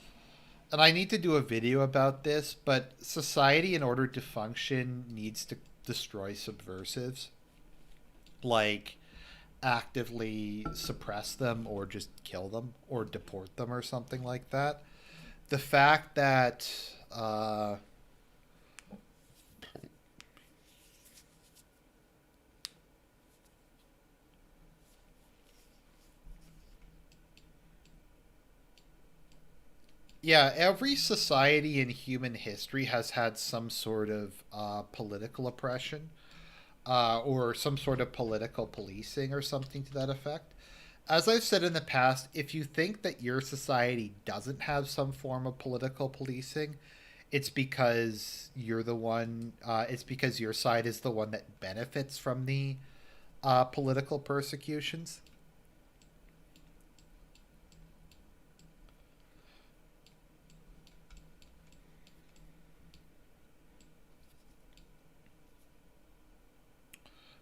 and I need to do a video about this, but society, in order to function, needs to destroy subversives, like actively suppress them or just kill them or deport them or something like that. The fact that yeah, every society in human history has had some sort of political oppression or some sort of political policing or something to that effect. As I've said in the past, if you think that your society doesn't have some form of political policing, it's because you're the one, it's because your side is the one that benefits from the political persecutions.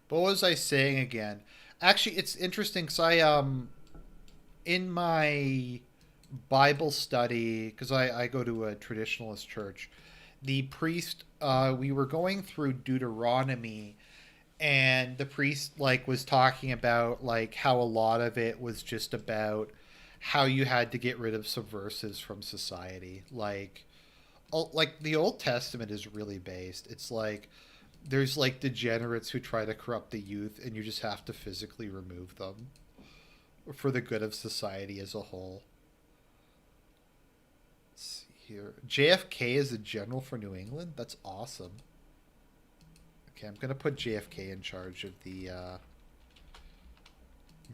But what was I saying again? Actually, it's interesting because in my Bible study, because I go to a traditionalist church, the priest, we were going through Deuteronomy, and the priest like was talking about like how a lot of it was just about how you had to get rid of subversives from society. Like the Old Testament is really based. It's like there's like degenerates who try to corrupt the youth, and you just have to physically remove them for the good of society as a whole. Let's see here. JFK is a general for New England. That's awesome. Okay, I'm gonna put JFK in charge of the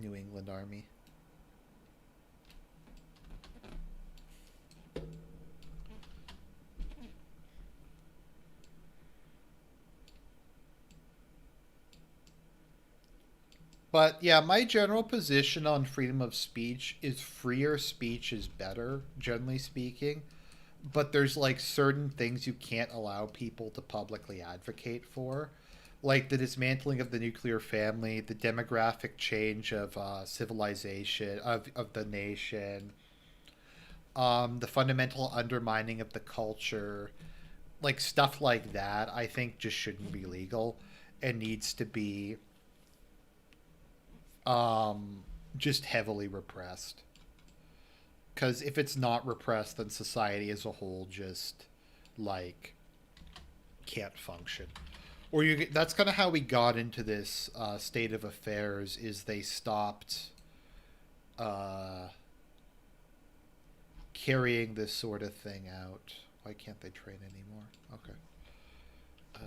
New England Army. But yeah, my general position on freedom of speech is freer speech is better, generally speaking. But there's like certain things you can't allow people to publicly advocate for, like the dismantling of the nuclear family, the demographic change of civilization of the nation, the fundamental undermining of the culture, like stuff like that. I think just shouldn't be legal and needs to be just heavily repressed. Because if it's not repressed, then society as a whole just like can't function. Or you that's kind of how we got into this state of affairs. Is they stopped uh, carrying this sort of thing out. Why can't they train anymore? Okay. Uh,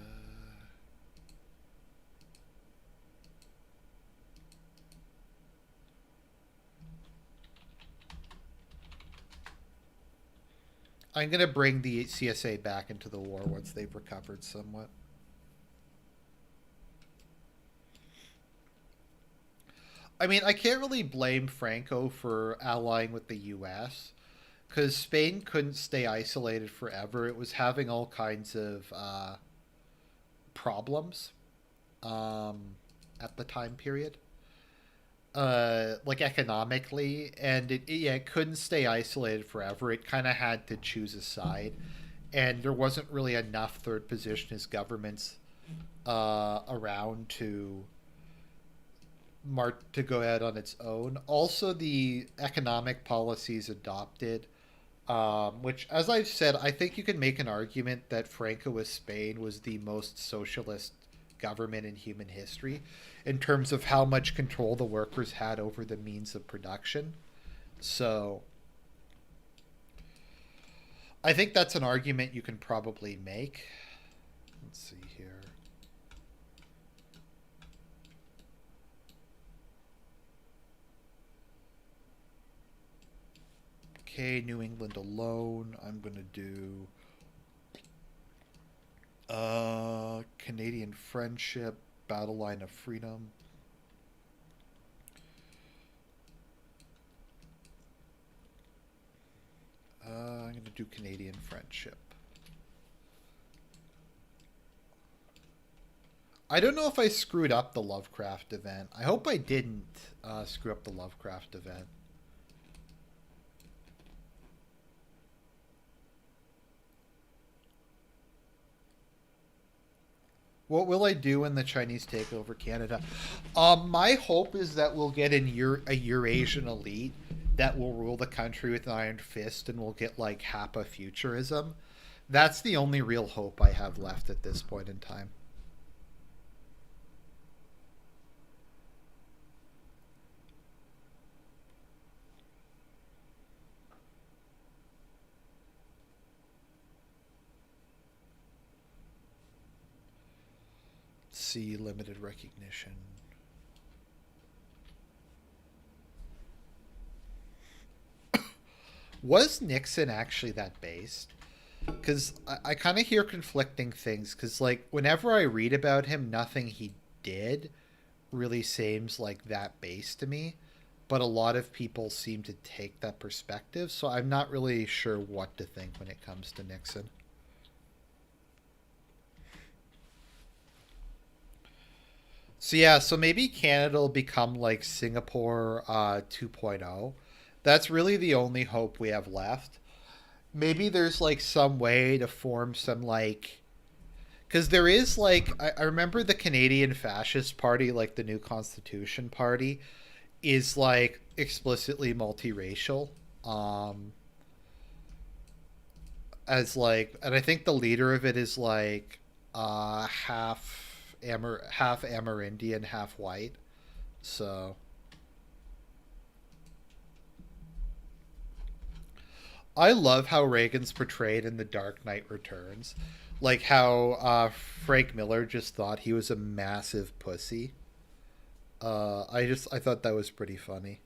I'm gonna bring the CSA back into the war once they've recovered somewhat. I mean, I can't really blame Franco for allying with the U.S. because Spain couldn't stay isolated forever. It was having all kinds of problems um, at the time period, like economically, and yeah, it couldn't stay isolated forever. It kind of had to choose a side, and there wasn't really enough third positionist governments around to go out on its own. Also, the economic policies adopted, which, as I've said, I think you can make an argument that Francoist Spain was the most socialist government in human history in terms of how much control the workers had over the means of production. So I think that's an argument you can probably make. Let's see here. Okay, New England alone. I'm going to do Canadian Friendship, Battle Line of Freedom. I'm going to do Canadian Friendship. I don't know if I screwed up the Lovecraft event. I hope I didn't screw up the Lovecraft event. What will I do when the Chinese take over Canada? My hope is that we'll get a Eurasian elite that will rule the country with an iron fist, and we'll get like Hapa futurism. That's the only real hope I have left at this point in time. See limited recognition. Was Nixon actually that based? Because I kind of hear conflicting things. Because like whenever I read about him, nothing he did really seems like that based to me. But a lot of people seem to take that perspective, so I'm not really sure what to think when it comes to Nixon. So yeah, so maybe Canada will become like Singapore 2.0. That's really the only hope we have left. Maybe there's like some way to form some like, because there is like I remember the Canadian Fascist Party, like the New Constitution Party, is like explicitly multiracial. Um, as like, and I think the leader of it is like half Amerindian, half white. So I love how Reagan's portrayed in The Dark Knight Returns, like how Frank Miller just thought he was a massive pussy. I thought that was pretty funny.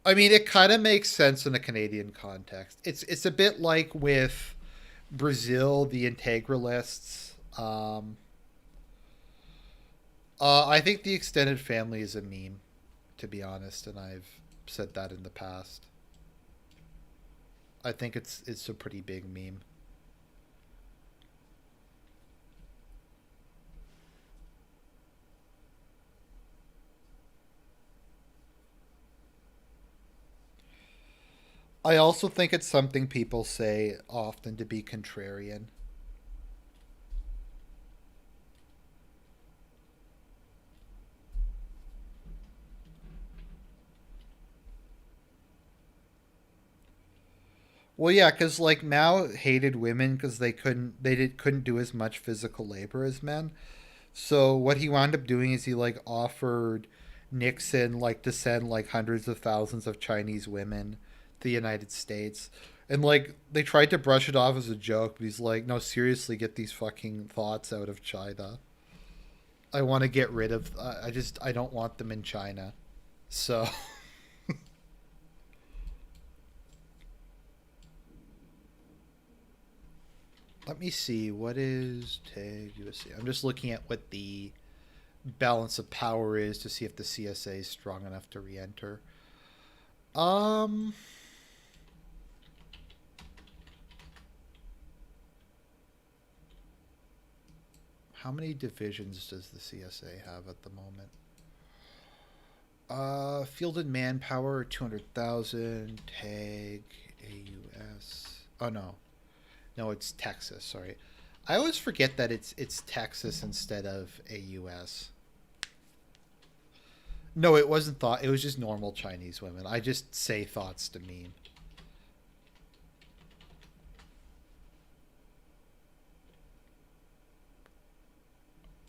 I mean, it kind of makes sense in a Canadian context. It's a bit like with Brazil, the integralists. I think the extended family is a meme, to be honest, and I've said that in the past. I think it's a pretty big meme. I also think it's something people say often to be contrarian. Well, yeah, because like Mao hated women because couldn't do as much physical labor as men. So what he wound up doing is he like offered Nixon like to send like hundreds of thousands of Chinese women to the United States. And like they tried to brush it off as a joke, but he's like, "No, seriously, get these fucking thoughts out of China. I want to get rid of. I don't want them in China." So let me see what is TAG USC. I'm just looking at what the balance of power is to see if the CSA is strong enough to re-enter. Um, how many divisions does the CSA have at the moment? Fielded manpower 200,000. Tag AUS. Oh no, no, it's Texas. Sorry, I always forget that it's Texas instead of AUS. No, it wasn't thought. It was just normal Chinese women. I just say thoughts to meme.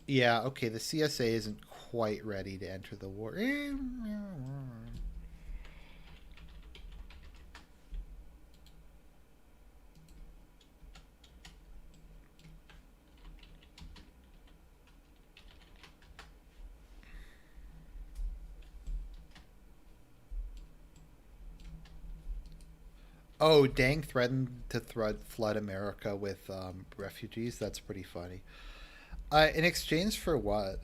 Yeah, okay. The CSA isn't quite ready to enter the war. Oh, Dang threatened to flood America with refugees. That's pretty funny. In exchange for what?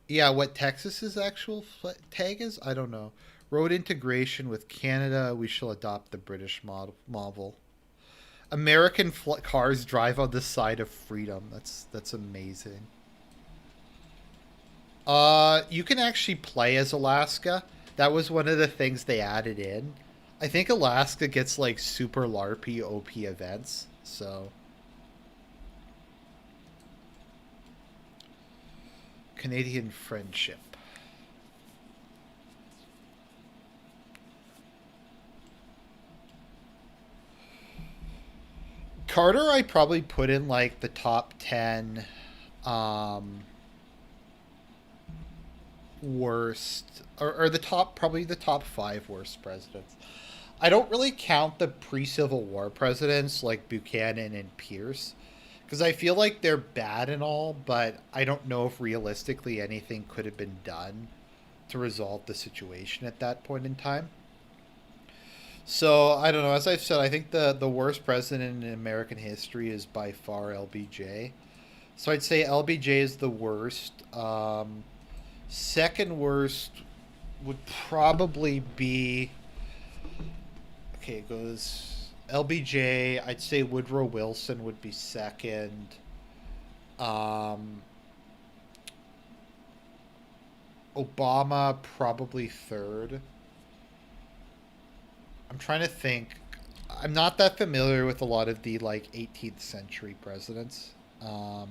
Yeah, what Texas's actual tag is? I don't know. Road integration with Canada. We shall adopt the British model. American cars drive on the side of freedom. That's amazing. You can actually play as Alaska. That was one of the things they added in. I think Alaska gets like super LARPy OP events. So Canadian friendship. Carter, I probably put in like the top 10 um, worst, or the top, probably the top 5 worst presidents. I don't really count the pre Civil War presidents like Buchanan and Pierce because I feel like they're bad and all, but I don't know if realistically anything could have been done to resolve the situation at that point in time. So I don't know. As I've said, I think the worst president in American history is by far LBJ. So I'd say LBJ is the worst. Second worst. would probably be, okay, it goes LBJ. I'd say Woodrow Wilson would be second. Um, Obama probably third. I'm trying to think. I'm not that familiar with a lot of the like 18th century presidents. Um,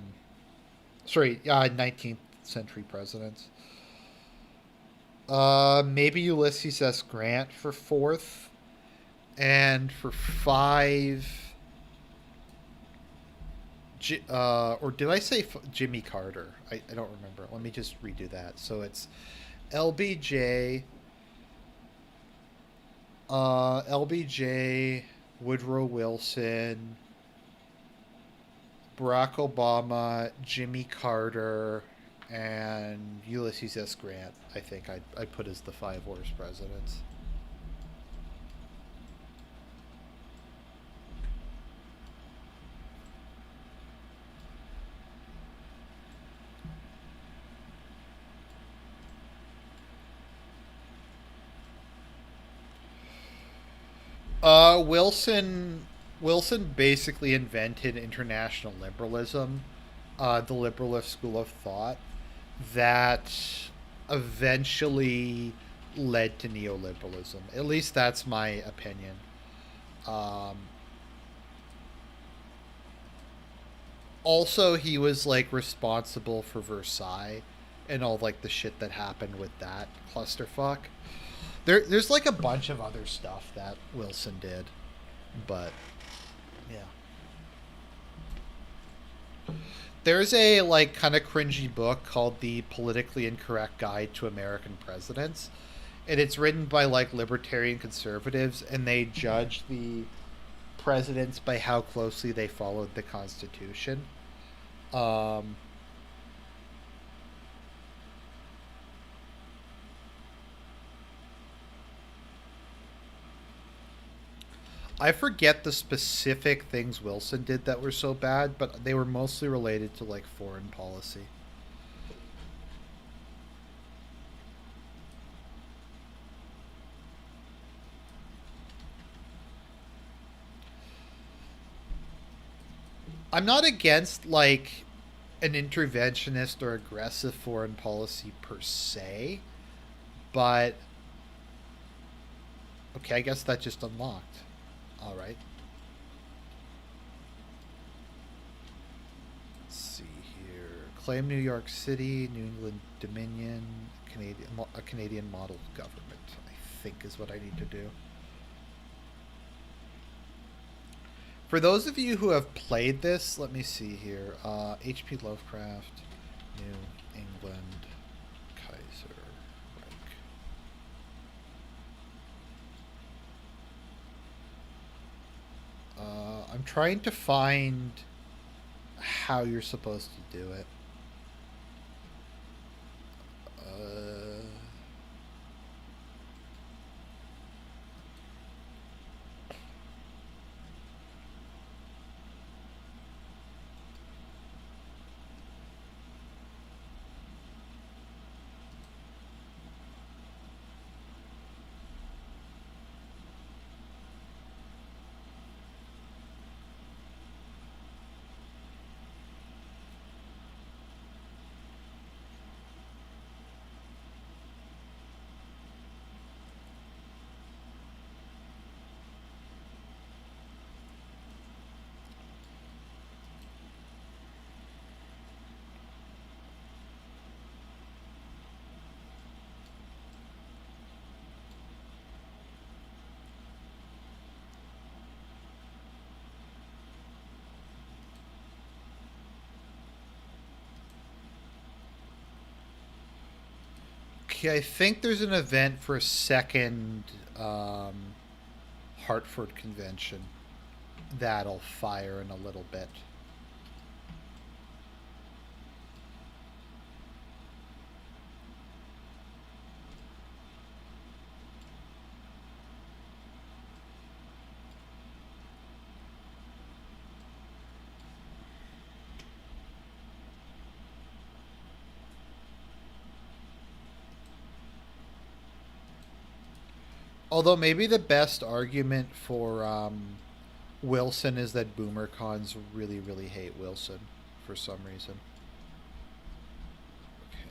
sorry, 19th century presidents. Maybe Ulysses S. Grant for fourth, and for five, or did I say Jimmy Carter? I don't remember. Let me just redo that. So it's LBJ, LBJ, Woodrow Wilson, Barack Obama, Jimmy Carter, and Ulysses S. Grant. I think I'd put as the five worst presidents. Wilson basically invented international liberalism, the liberalist school of thought that eventually led to neoliberalism. At least that's my opinion. Um, Also, he was like responsible for Versailles and all like the shit that happened with that clusterfuck. There's like a bunch of other stuff that Wilson did, but yeah. There's a like kind of cringy book called The Politically Incorrect Guide to American Presidents, and it's written by like libertarian conservatives, and they judge the presidents by how closely they followed the Constitution. Um, I forget the specific things Wilson did that were so bad, but they were mostly related to like foreign policy. I'm not against like an interventionist or aggressive foreign policy per se, but okay, I guess that just unlocked. All right. Let's see here. Claim New York City, New England Dominion, a Canadian model government. I think is what I need to do. For those of you who have played this, let me see here. H.P. Lovecraft, New England, Kaiserreich. I'm trying to find how you're supposed to do it. Uh, okay, I think there's an event for a second Hartford convention that'll fire in a little bit. Although maybe the best argument for Wilson is that boomer cons really, really hate Wilson for some reason. Okay.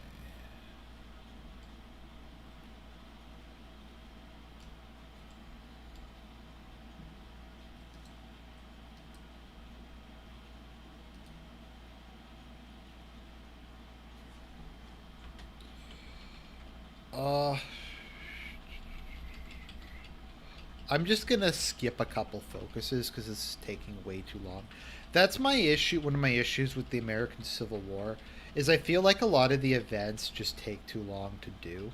I'm just gonna skip a couple focuses because it's taking way too long. That's my issue. One of my issues with the American Civil War is I feel like a lot of the events just take too long to do.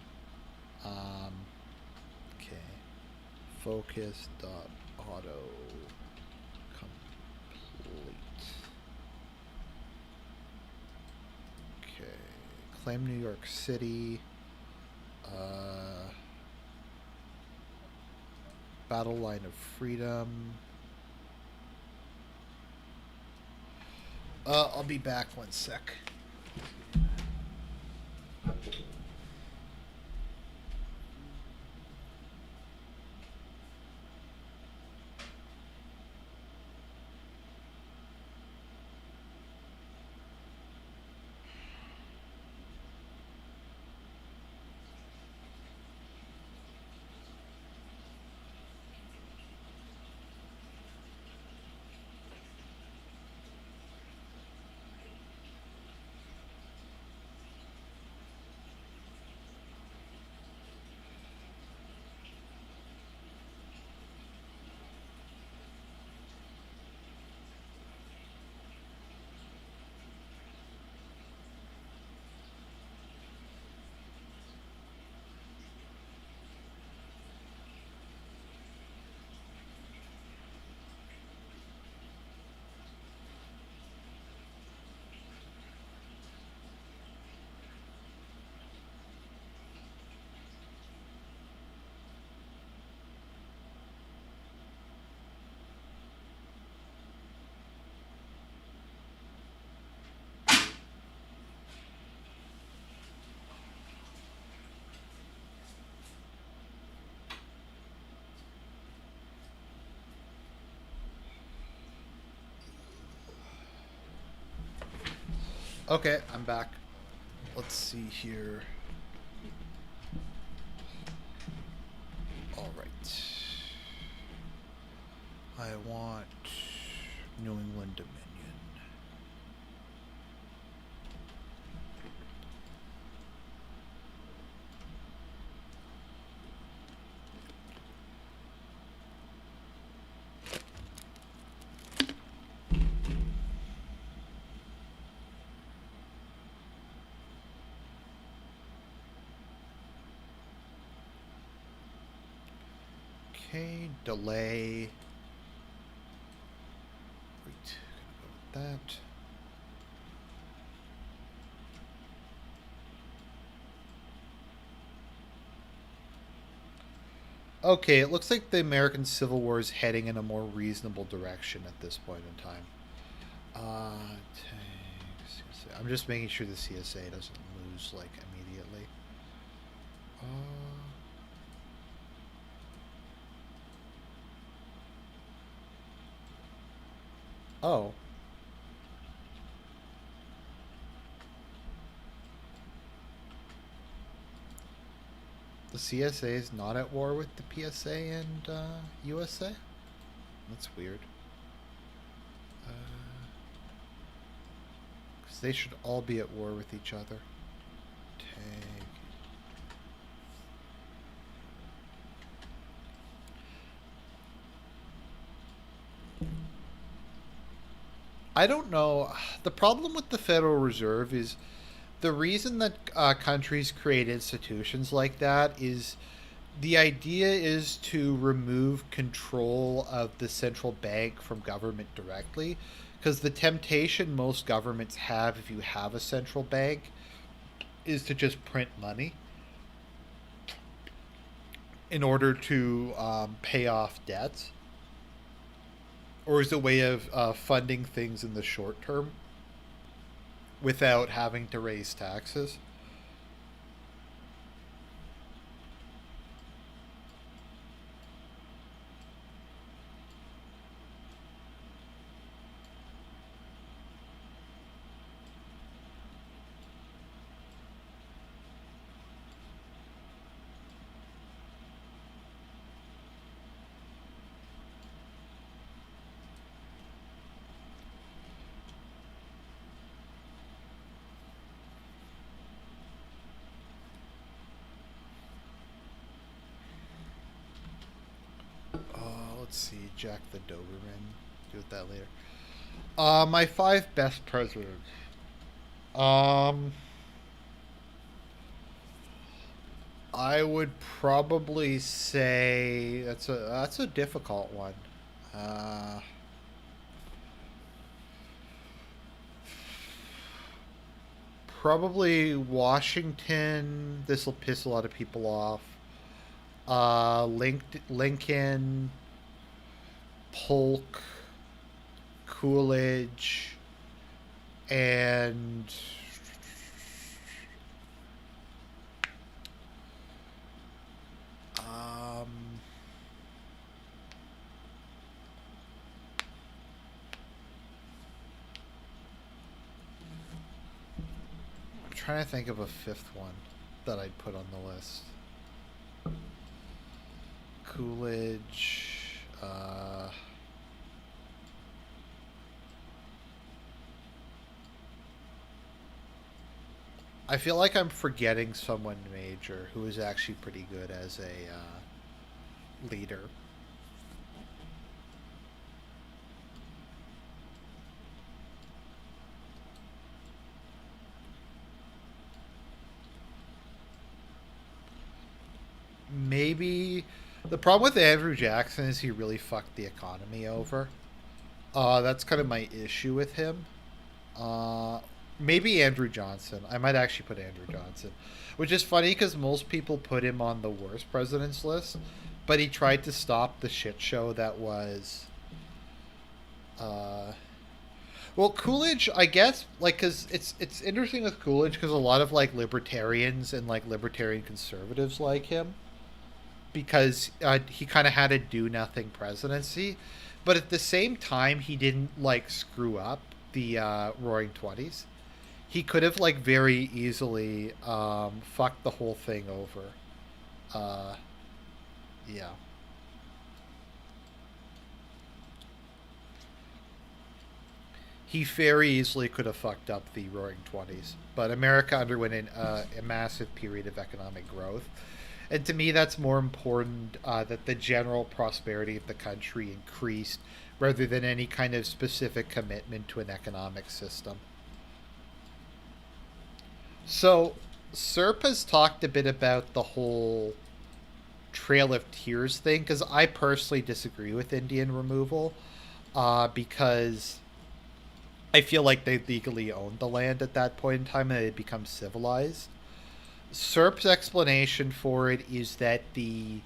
Um, okay. Focus dot auto complete. Okay. Claim New York City. Battle Line of Freedom. I'll be back 1 sec. Okay, I'm back. Let's see here. All right. I want New England Dominion. Okay, delay. Wait, gonna go with that. Okay, it looks like the American Civil War is heading in a more reasonable direction at this point in time. I'm just making sure the CSA doesn't lose, like, immediately. Oh. The CSA is not at war with the PSA and USA? That's weird. Because they should all be at war with each other. Tag. I don't know. The problem with the Federal Reserve is the reason that countries create institutions like that is the idea is to remove control of the central bank from government directly. Because the temptation most governments have if you have a central bank is to just print money in order to pay off debts, or as a way of funding things in the short term without having to raise taxes. let's see, Jack the Doberman. Do with that later. My five best presidents. Um, I would probably say that's a difficult one. Uh, Probably Washington. This will piss a lot of people off. Lincoln, Polk, Coolidge, and um, I'm trying to think of a fifth one that I'd put on the list. Coolidge. I feel like I'm forgetting someone major who is actually pretty good as a leader. Maybe the problem with Andrew Jackson is he really fucked the economy over. That's kind of my issue with him. Uh, Maybe Andrew Johnson. I might actually put Andrew Johnson, which is funny because most people put him on the worst presidents list, but he tried to stop the shit show that was. Uh, well, Coolidge, I guess, like, cause it's interesting with Coolidge because a lot of like libertarians and like libertarian conservatives like him because he kind of had a do nothing presidency, but at the same time he didn't like screw up the Roaring Twenties. He could have like very easily fucked the whole thing over. Uh, yeah. He very easily could have fucked up the Roaring Twenties, but America underwent a massive period of economic growth, and to me, that's more important that the general prosperity of the country increased rather than any kind of specific commitment to an economic system. So, Serp has talked a bit about the whole Trail of Tears thing because I personally disagree with Indian removal because I feel like they legally owned the land at that point in time and it had become civilized. Serp's explanation for it is that the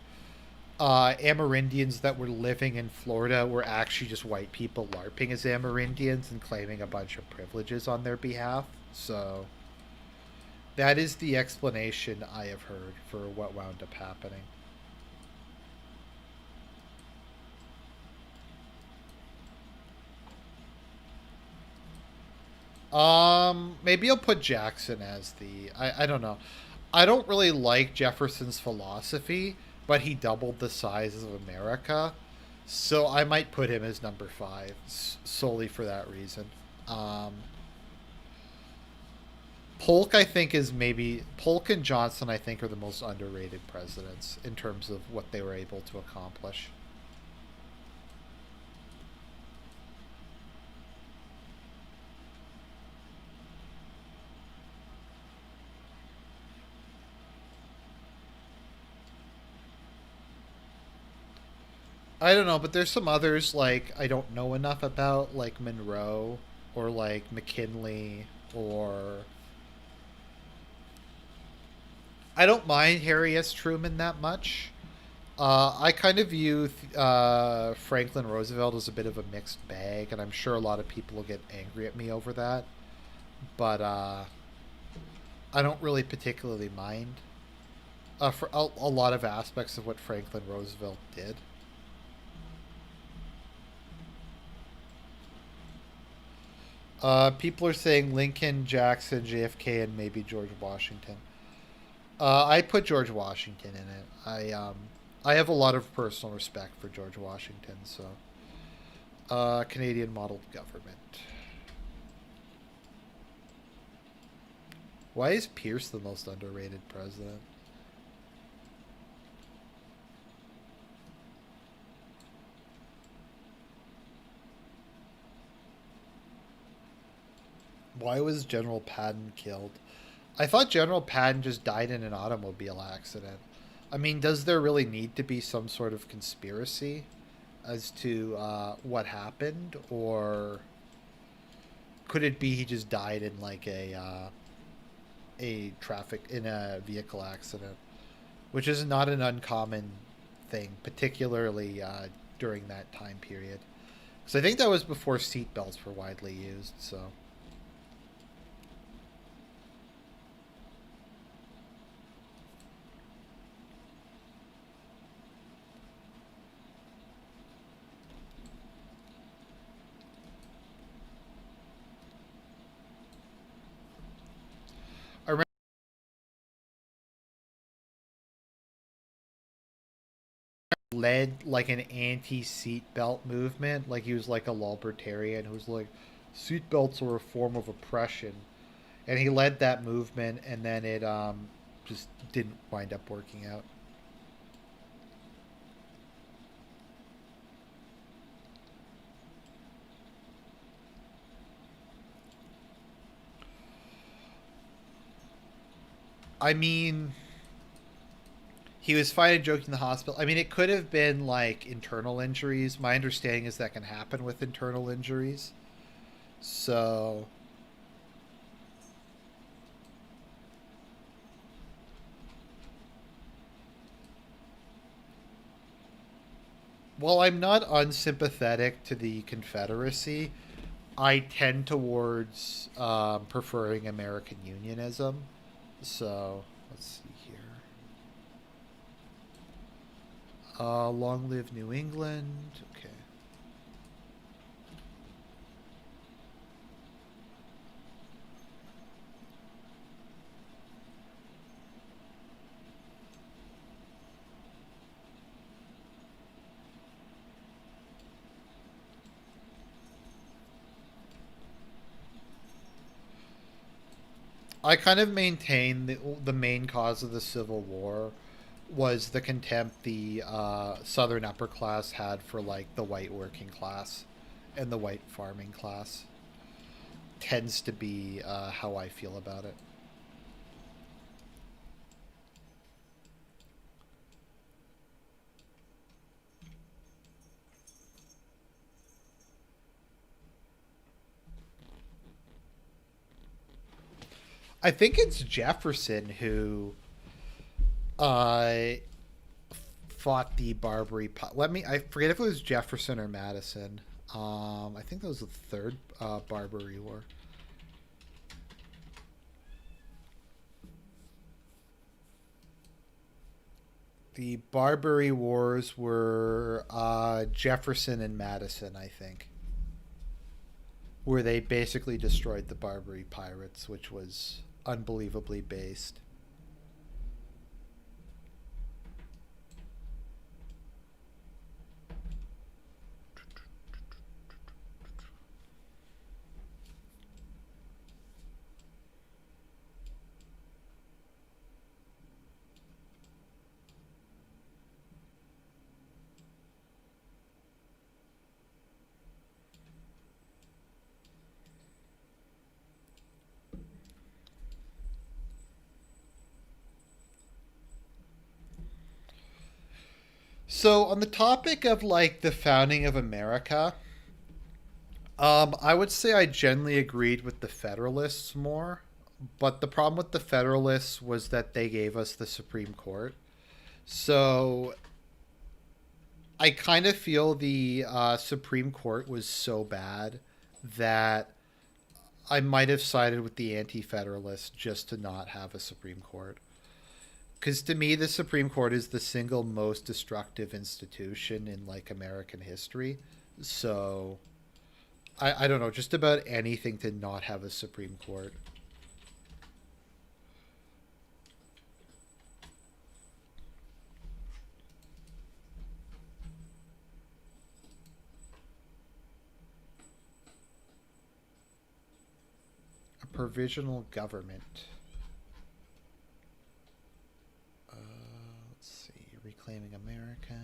Amerindians that were living in Florida were actually just white people LARPing as Amerindians and claiming a bunch of privileges on their behalf. So that is the explanation I have heard for what wound up happening. Maybe I'll put Jackson as I don't know. I don't really like Jefferson's philosophy, but he doubled the size of America, so I might put him as number five solely for that reason. Um, Polk, I think, is maybe Polk and Johnson. I think are the most underrated presidents in terms of what they were able to accomplish. I don't know, but there's some others like I don't know enough about, like Monroe or like McKinley or I don't mind Harry S. Truman that much. I kind of view Franklin Roosevelt as a bit of a mixed bag, and I'm sure a lot of people will get angry at me over that. But I don't really particularly mind for a lot of aspects of what Franklin Roosevelt did. People are saying Lincoln, Jackson, JFK, and maybe George Washington. I put George Washington in it. I have a lot of personal respect for George Washington. So, Canadian model government. Why is Pierce the most underrated president? Why was General Patton killed? I thought General Patton just died in an automobile accident. I mean, does there really need to be some sort of conspiracy as to what happened, or could it be he just died in like a traffic in a vehicle accident, which is not an uncommon thing, particularly during that time period. Because I think that was before seatbelts were widely used. So I remember led like an anti-seatbelt movement. Like he was like a libertarian who was like, seatbelts are a form of oppression, and he led that movement, and then it just didn't wind up working out. I mean, he was fine and joking in the hospital. I mean, it could have been like internal injuries. My understanding is that can happen with internal injuries. So, while I'm not unsympathetic to the Confederacy, I tend towards preferring American unionism. So, let's see here. Long live New England. Okay. I kind of maintain the main cause of the Civil War was the contempt the Southern upper class had for like the white working class and the white farming class. Tends to be how I feel about it. I think it's Jefferson who uh, fought the Barbary. Let me. I forget if it was Jefferson or Madison. I think that was the third Barbary War. The Barbary Wars were Jefferson and Madison, I think, where they basically destroyed the Barbary pirates, which was unbelievably based. So, on the topic of like the founding of America, I would say I generally agreed with the Federalists more. But the problem with the Federalists was that they gave us the Supreme Court. So I kind of feel the Supreme Court was so bad that I might have sided with the Anti Federalists just to not have a Supreme Court. Because to me, the Supreme Court is the single most destructive institution in like American history. So I don't know, just about anything to not have a Supreme Court. A provisional government. Let's see, reclaiming America.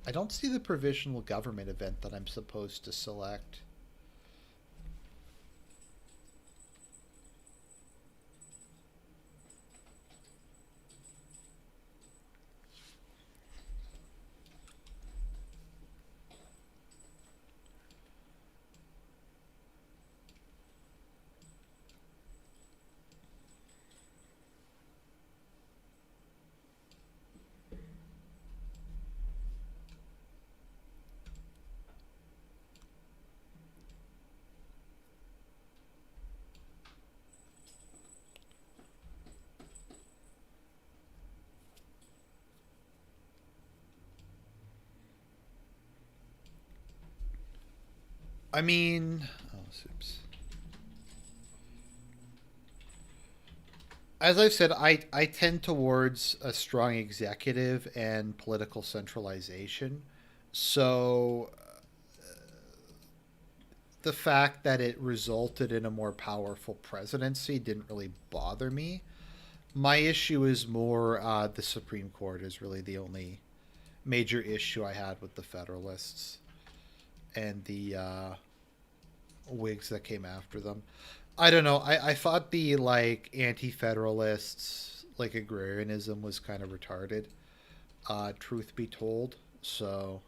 I don't see the provisional government event that I'm supposed to select. I mean, oh, oops. As I've said, I tend towards a strong executive and political centralization. So the fact that it resulted in a more powerful presidency didn't really bother me. My issue is more the Supreme Court is really the only major issue I had with the Federalists and the Whigs that came after them. I don't know. I thought the like anti-federalists, like agrarianism, was kind of retarded. Truth be told, so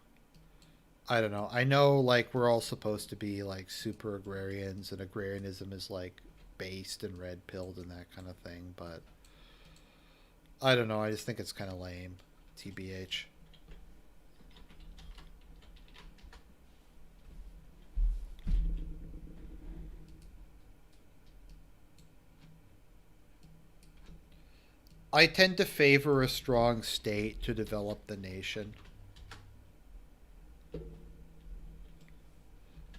I don't know. I know like we're all supposed to be like super agrarians, and agrarianism is like based and red pilled and that kind of thing. But I don't know. I just think it's kind of lame. TBH. I tend to favor a strong state to develop the nation.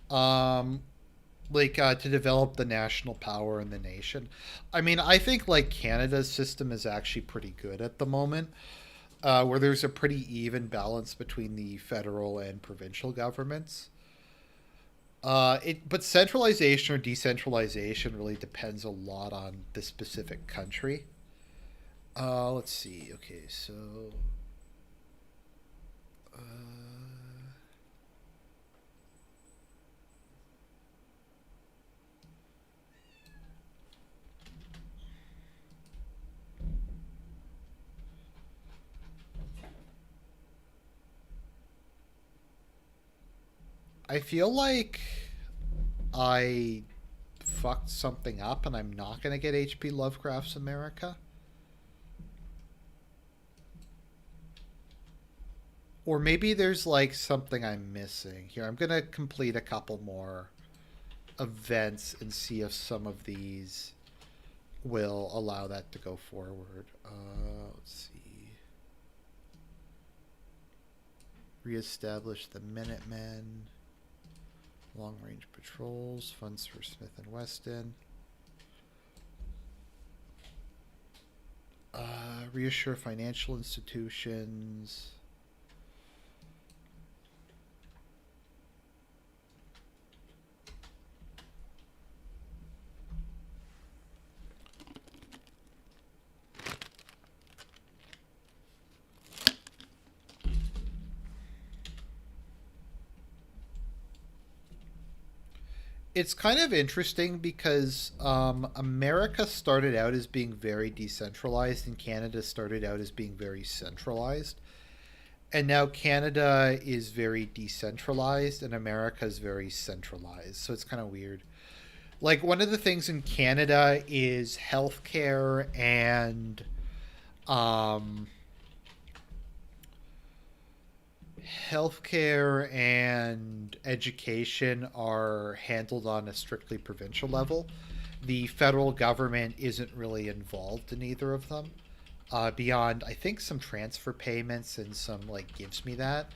Um, to develop the national power in the nation. I mean, I think like Canada's system is actually pretty good at the moment, where there's a pretty even balance between the federal and provincial governments. But centralization or decentralization really depends a lot on the specific country. Let's see. Okay, so uh, I feel like I fucked something up, and I'm not gonna get HP Lovecraft's America. Or maybe there's like something I'm missing here. I'm gonna complete a couple more events and see if some of these will allow that to go forward. Let's see. Reestablish the Minutemen. Long range patrols. Funds for Smith and Weston. Reassure financial institutions. It's kind of interesting because America started out as being very decentralized and Canada started out as being very centralized. And now Canada is very decentralized and America is very centralized. So it's kind of weird. Like, one of the things in Canada is healthcare and um, healthcare and education are handled on a strictly provincial level. The federal government isn't really involved in either of them. Beyond, I think, some transfer payments and some like gives me that.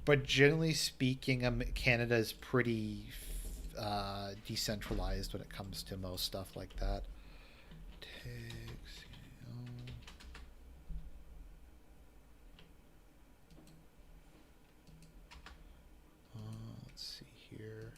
But generally speaking, Canada is pretty decentralized when it comes to most stuff like that. Let's see here.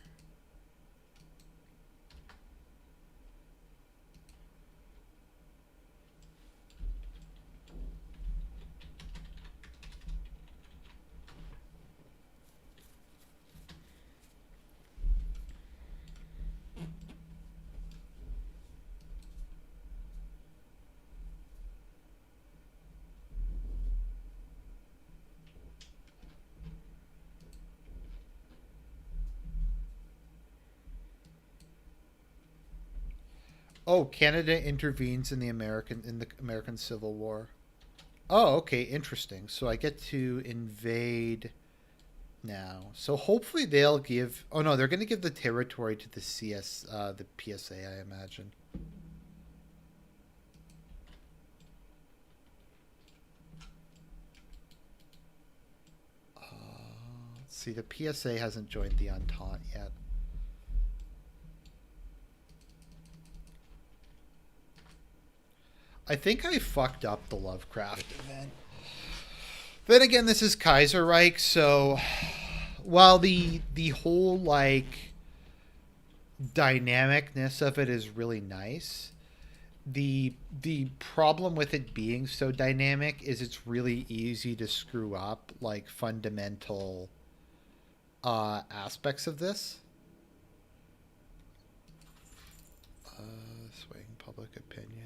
Oh, Canada intervenes in the American Civil War. Oh, okay, interesting. So I get to invade now. So hopefully they'll give. Oh no, they're going to give the territory to the PSA, I imagine. Let's see, the PSA hasn't joined the Entente yet. I think I fucked up the Lovecraft event. Then again, this is Kaiserreich, so while the whole like dynamicness of it is really nice, the problem with it being so dynamic is it's really easy to screw up like fundamental aspects of this. Swaying public opinion.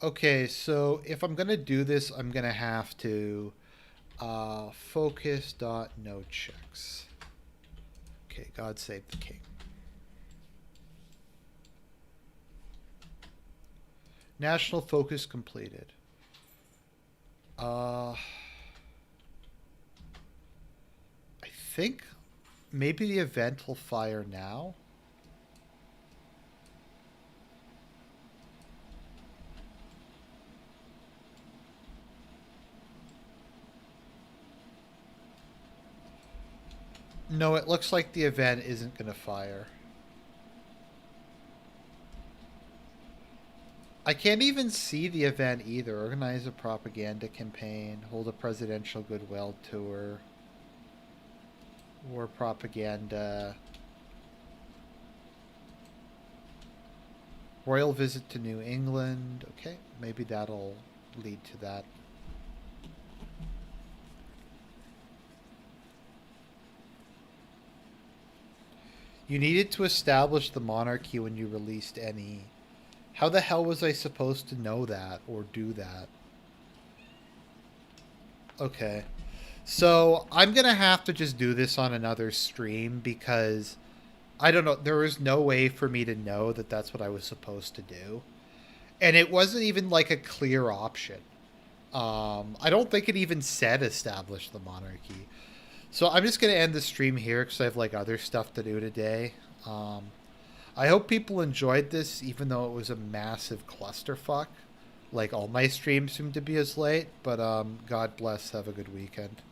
Okay, so if I'm gonna do this, I'm gonna have to focus dot no checks. Okay, God save the king. National focus completed. I think maybe the event will fire now. No, it looks like the event isn't going to fire. I can't even see the event either. Organize a propaganda campaign, hold a presidential goodwill tour, war propaganda, royal visit to New England. Okay, maybe that'll lead to that. You needed to establish the monarchy when you released any. How the hell was I supposed to know that or do that? Okay. So I'm going to have to just do this on another stream because I don't know. There was no way for me to know that that's what I was supposed to do. And it wasn't even like a clear option. I don't think it even said establish the monarchy. So I'm just going to end the stream here because I have like other stuff to do today. I hope people enjoyed this, even though it was a massive clusterfuck. Like all my streams seem to be as late, but God bless. Have a good weekend.